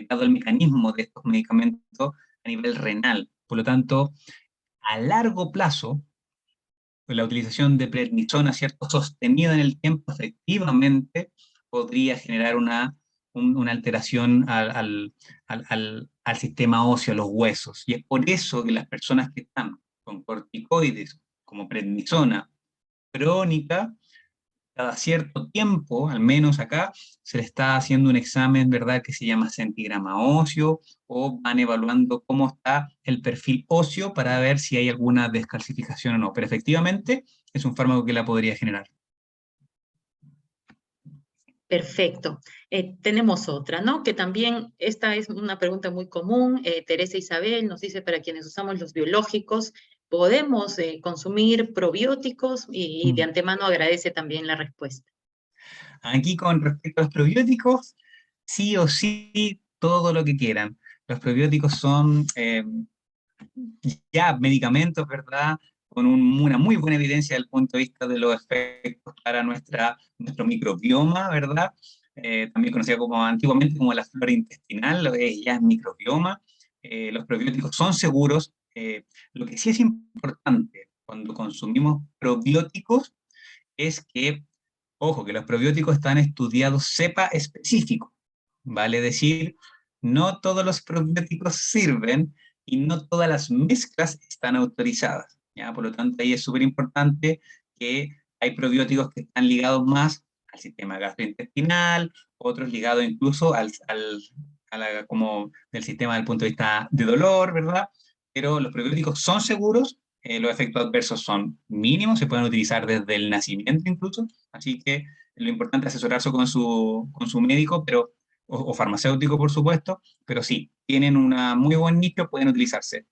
dado el mecanismo de estos medicamentos a nivel renal. Por lo tanto, a largo plazo, pues la utilización de prednisona, ¿cierto?, sostenida en el tiempo, efectivamente podría generar una alteración al sistema óseo, a los huesos. Y es por eso que las personas que están con corticoides, como prednisona crónica, cada cierto tiempo, al menos acá, se le está haciendo un examen, ¿verdad?, que se llama centigrama óseo, o van evaluando cómo está el perfil óseo para ver si hay alguna descalcificación o no. Pero efectivamente es un fármaco que la podría generar. Perfecto. Tenemos otra, ¿no? Que también esta es una pregunta muy común. Teresa Isabel nos dice, para quienes usamos los biológicos, ¿podemos consumir probióticos? Y de antemano agradece también la respuesta. Aquí con respecto a los probióticos, sí o sí, todo lo que quieran. Los probióticos son ya medicamentos, ¿verdad? Con una muy buena evidencia desde el punto de vista de los efectos para nuestro microbioma, ¿verdad? También conocida como antiguamente como la flora intestinal, lo que ya es microbioma. Los probióticos son seguros. Lo que sí es importante, cuando consumimos probióticos es que, ojo, que los probióticos están estudiados cepa específico, vale decir, no todos los probióticos sirven y no todas las mezclas están autorizadas, ¿ya? Por lo tanto, ahí es súper importante que hay probióticos que están ligados más al sistema gastrointestinal, otros ligados incluso como del sistema del punto de vista de dolor, ¿verdad? Pero los probióticos son seguros, los efectos adversos son mínimos, se pueden utilizar desde el nacimiento incluso, así que lo importante es asesorarse con su médico, pero, o farmacéutico, por supuesto, pero sí, tienen una muy buen nicho, pueden utilizarse.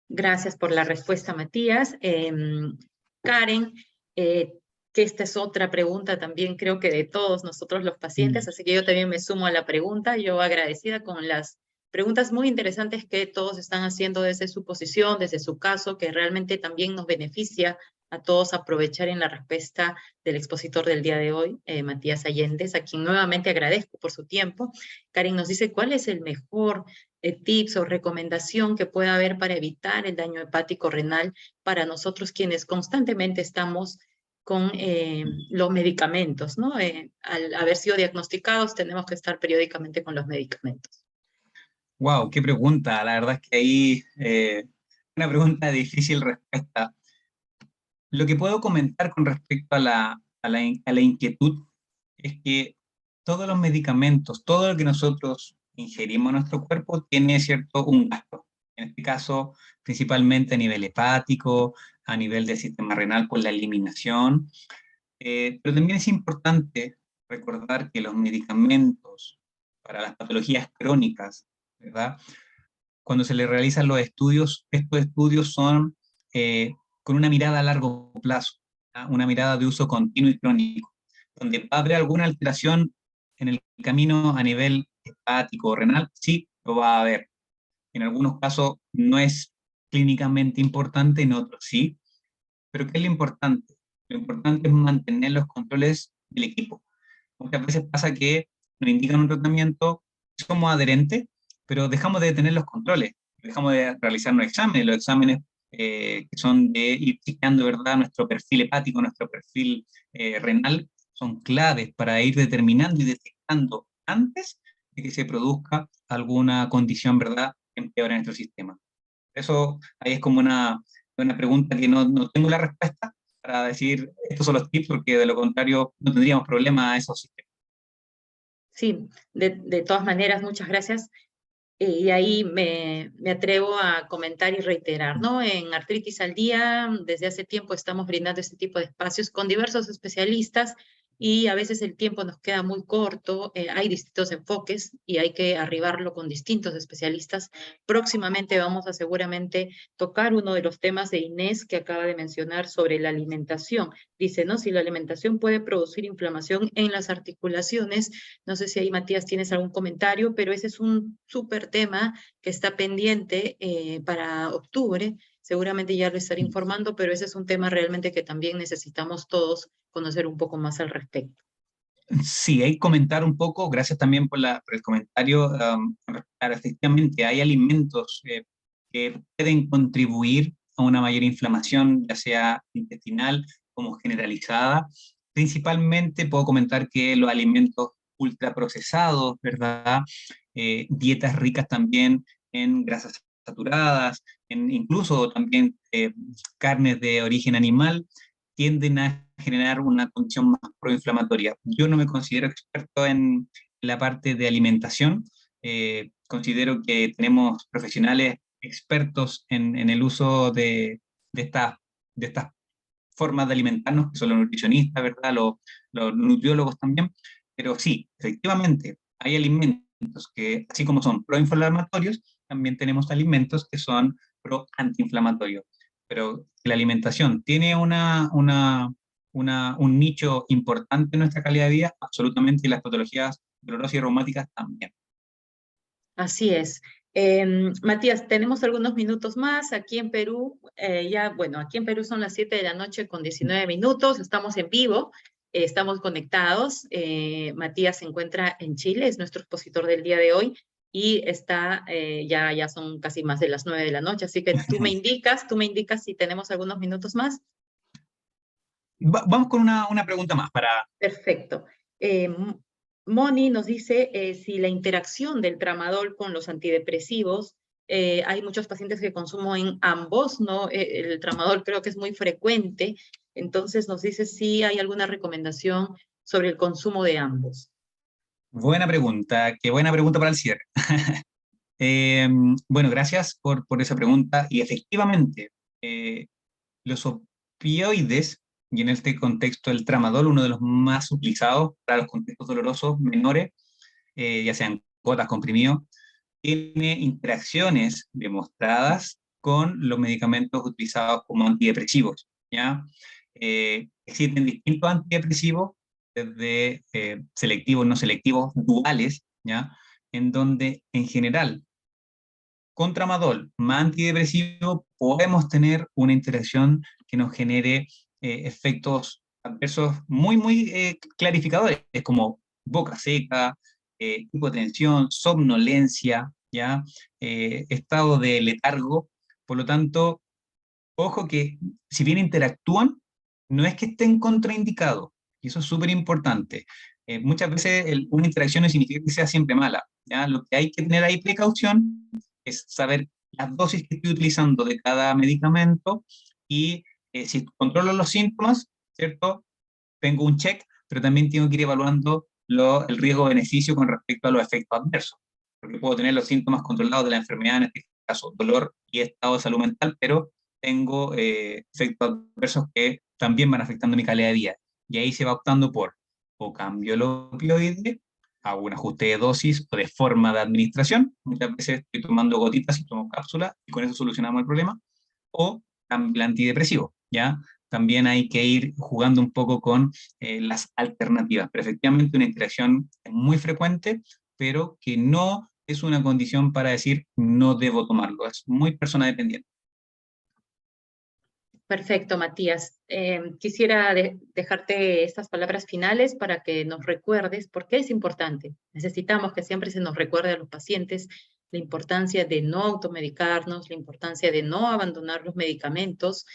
Gracias por la respuesta, Matías. Karen, que esta es otra pregunta también creo que de todos nosotros los pacientes, así que yo también me sumo a la pregunta, yo agradecida con las preguntas muy interesantes que todos están haciendo desde su posición, desde su caso, que realmente también nos beneficia a todos aprovechar en la respuesta del expositor del día de hoy, Matías Allendez, a quien nuevamente agradezco por su tiempo. Karen nos dice, ¿cuál es el mejor tips o recomendación que pueda haber para evitar el daño hepático renal para nosotros quienes constantemente estamos con los medicamentos, ¿no? Al haber sido diagnosticados, tenemos que estar periódicamente con los medicamentos. Wow, qué pregunta. La verdad es que ahí una pregunta de difícil respuesta. Lo que puedo comentar con respecto a la inquietud es que todos los medicamentos, todo lo que nosotros ingerimos en nuestro cuerpo tiene cierto un gasto. En este caso, principalmente a nivel hepático, a nivel del sistema renal por la eliminación. Pero también es importante recordar que los medicamentos para las patologías crónicas, ¿verdad? Cuando se le realizan los estudios, estos estudios son con una mirada a largo plazo, ¿ya? Una mirada de uso continuo y crónico, donde va a haber alguna alteración en el camino a nivel hepático o renal, sí, lo va a haber. En algunos casos no es clínicamente importante, en otros sí. Pero ¿qué es lo importante? Lo importante es mantener los controles del equipo. Muchas veces pasa que nos indican un tratamiento, somos adherentes, pero dejamos de tener los controles, dejamos de realizar los exámenes que son de ir chequeando, ¿verdad?, nuestro perfil hepático, nuestro perfil renal, son claves para ir determinando y detectando antes de que se produzca alguna condición, ¿verdad?, que empeore nuestro sistema. Eso ahí es como una pregunta que no tengo la respuesta para decir estos son los tips, porque de lo contrario no tendríamos problema a esos sistemas. Sí, de todas maneras, muchas gracias. Y ahí me atrevo a comentar y reiterar, ¿no? En Artritis al Día, desde hace tiempo estamos brindando este tipo de espacios con diversos especialistas y a veces el tiempo nos queda muy corto, hay distintos enfoques y hay que arribarlo con distintos especialistas. Próximamente vamos a seguramente tocar uno de los temas de Inés que acaba de mencionar sobre la alimentación. Dice, ¿no? Si la alimentación puede producir inflamación en las articulaciones, no sé si ahí, Matías, tienes algún comentario, pero ese es un súper tema que está pendiente para octubre. Seguramente ya lo estaré informando, pero ese es un tema realmente que también necesitamos todos conocer un poco más al respecto. Sí, hay que comentar un poco, gracias también por el comentario. Efectivamente, hay alimentos que pueden contribuir a una mayor inflamación, ya sea intestinal como generalizada. Principalmente puedo comentar que los alimentos ultraprocesados, ¿verdad? Dietas ricas también en grasas saturadas, incluso también carnes de origen animal, tienden a generar una condición más proinflamatoria. Yo no me considero experto en la parte de alimentación, considero que tenemos profesionales expertos en el uso de estas formas de alimentarnos, que son los nutricionistas, ¿verdad? Los nutriólogos también, pero sí, efectivamente, hay alimentos que, así como son proinflamatorios, también tenemos alimentos que son pro-antiinflamatorios. Pero la alimentación tiene un nicho importante en nuestra calidad de vida, absolutamente, y las patologías dolorosas y reumáticas también. Así es. Matías, tenemos algunos minutos más aquí en Perú. Bueno, aquí en Perú son las 7 de la noche con 19 minutos. Estamos en vivo, estamos conectados. Matías se encuentra en Chile, es nuestro expositor del día de hoy. y está, ya son casi más de las 9 de la noche, así que tú me indicas si tenemos algunos minutos más. Vamos con una pregunta más para... Perfecto. Moni nos dice si la interacción del tramadol con los antidepresivos, hay muchos pacientes que consumen ambos, ¿no? El tramadol creo que es muy frecuente, entonces nos dice si hay alguna recomendación sobre el consumo de ambos. Buena pregunta, qué buena pregunta para el cierre. Bueno, gracias por esa pregunta. Y efectivamente, los opioides, y en este contexto el tramadol, uno de los más utilizados para los contextos dolorosos menores, ya sean gotas, comprimidos, tiene interacciones demostradas con los medicamentos utilizados como antidepresivos, ¿ya? Existen distintos antidepresivos, desde selectivos, no selectivos, duales, ¿ya? En donde, en general, con tramadol más antidepresivo podemos tener una interacción que nos genere efectos adversos muy clarificadores, como boca seca, hipotensión, somnolencia, ¿ya? Estado de letargo. Por lo tanto, ojo que si bien interactúan, no es que estén contraindicados, y eso es súper importante. Muchas veces una interacción no significa que sea siempre mala, ¿ya? Lo que hay que tener ahí precaución es saber las dosis que estoy utilizando de cada medicamento y si controlo los síntomas, ¿cierto? Tengo un check, pero también tengo que ir evaluando el riesgo-beneficio con respecto a los efectos adversos, porque puedo tener los síntomas controlados de la enfermedad, en este caso dolor y estado de salud mental, pero tengo efectos adversos que también van afectando mi calidad de vida. Y ahí se va optando por o cambio el opioide, hago un ajuste de dosis o de forma de administración. Muchas veces estoy tomando gotitas y tomo cápsulas y con eso solucionamos el problema. O cambio el antidepresivo, ¿ya? También hay que ir jugando un poco con las alternativas. Pero efectivamente una interacción es muy frecuente, pero que no es una condición para decir no debo tomarlo. Es muy persona dependiente. Perfecto, Matías. Quisiera dejarte estas palabras finales para que nos recuerdes por qué es importante. Necesitamos que siempre se nos recuerde a los pacientes la importancia de no automedicarnos, la importancia de no abandonar los medicamentos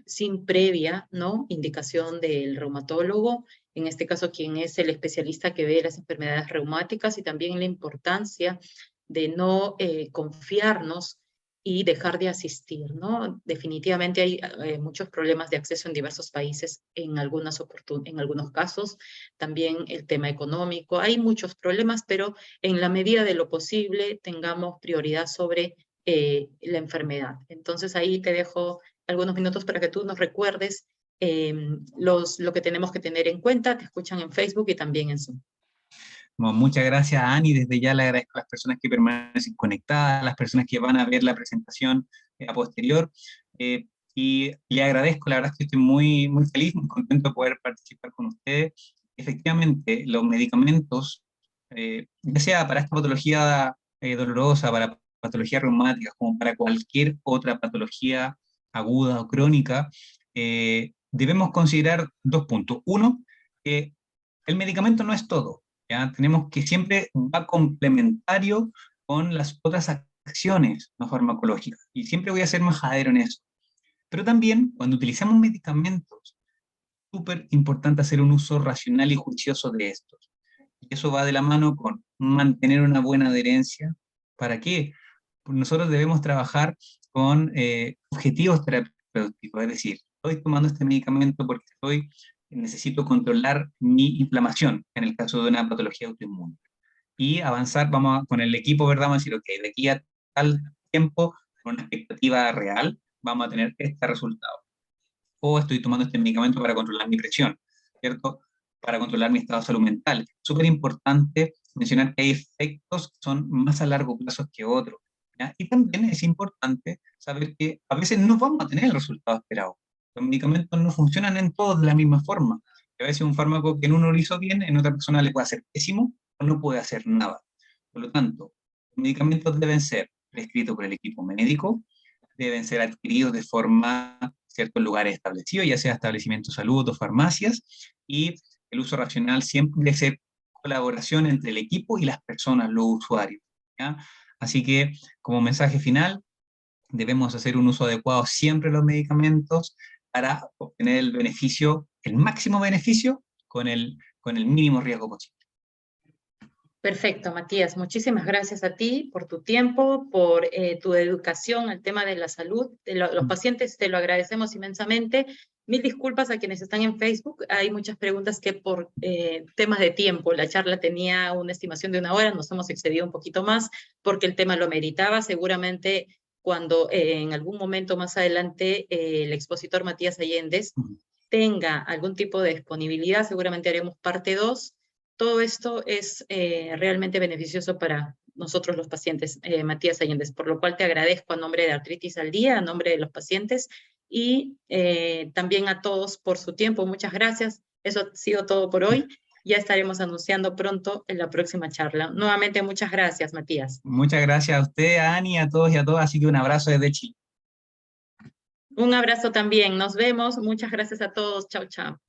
sin previa, ¿no?, indicación del reumatólogo, en este caso quien es el especialista que ve las enfermedades reumáticas, y también la importancia de no confiarnos y dejar de asistir, ¿no? Definitivamente hay muchos problemas de acceso en diversos países, en algunos casos, también el tema económico, hay muchos problemas, pero en la medida de lo posible tengamos prioridad sobre la enfermedad. Entonces ahí te dejo algunos minutos para que tú nos recuerdes lo que tenemos que tener en cuenta. Te escuchan en Facebook y también en Zoom. Bueno, muchas gracias, Ani. Desde ya le agradezco a las personas que permanecen conectadas, a las personas que van a ver la presentación a posterior. Y le agradezco, la verdad es que estoy muy feliz, muy contento de poder participar con ustedes. Efectivamente, los medicamentos, ya sea para esta patología dolorosa, para patologías reumáticas, como para cualquier otra patología aguda o crónica, debemos considerar dos puntos. Uno, que el medicamento no es todo. ¿Ya? Tenemos que siempre va complementario con las otras acciones no farmacológicas. Y siempre voy a ser majadero en eso. Pero también, cuando utilizamos medicamentos, es súper importante hacer un uso racional y juicioso de estos. Y eso va de la mano con mantener una buena adherencia. ¿Para qué? Pues nosotros debemos trabajar con objetivos terapéuticos, es decir, estoy tomando este medicamento porque necesito controlar mi inflamación, en el caso de una patología autoinmune. Y avanzar, con el equipo, ¿verdad? Vamos a decir, ok, de aquí a tal tiempo, con una expectativa real, vamos a tener este resultado. O estoy tomando este medicamento para controlar mi presión, ¿cierto? Para controlar mi estado de salud mental. Súper importante mencionar que hay efectos que son más a largo plazo que otros, ¿ya? Y también es importante saber que a veces no vamos a tener el resultado esperado. Los medicamentos no funcionan en todos de la misma forma. A veces un fármaco que en uno lo hizo bien, en otra persona le puede hacer pésimo o no puede hacer nada. Por lo tanto, los medicamentos deben ser prescritos por el equipo médico, deben ser adquiridos de forma ciertos lugares establecidos, ya sea establecimientos de salud o farmacias, y el uso racional siempre debe ser colaboración entre el equipo y las personas, los usuarios. ¿ya? Así que, como mensaje final, debemos hacer un uso adecuado siempre de los medicamentos para obtener el beneficio, el máximo beneficio, con el mínimo riesgo posible. Perfecto, Matías. Muchísimas gracias a ti por tu tiempo, por tu educación al tema de la salud. Los pacientes te lo agradecemos inmensamente. Mil disculpas a quienes están en Facebook. Hay muchas preguntas que por temas de tiempo, la charla tenía una estimación de 1 hora, nos hemos excedido un poquito más porque el tema lo meritaba. Seguramente cuando en algún momento más adelante el expositor Matías Allendez tenga algún tipo de disponibilidad, seguramente haremos parte 2. Todo esto es realmente beneficioso para nosotros los pacientes, Matías Allendez, por lo cual te agradezco a nombre de Artritis al Día, a nombre de los pacientes, y también a todos por su tiempo. Muchas gracias. Eso ha sido todo por hoy. Ya estaremos anunciando pronto en la próxima charla. Nuevamente, muchas gracias, Matías. Muchas gracias a usted, a Ani, a todos y a todas, así que un abrazo desde Chile. Un abrazo también. Nos vemos. Muchas gracias a todos. Chao, chao.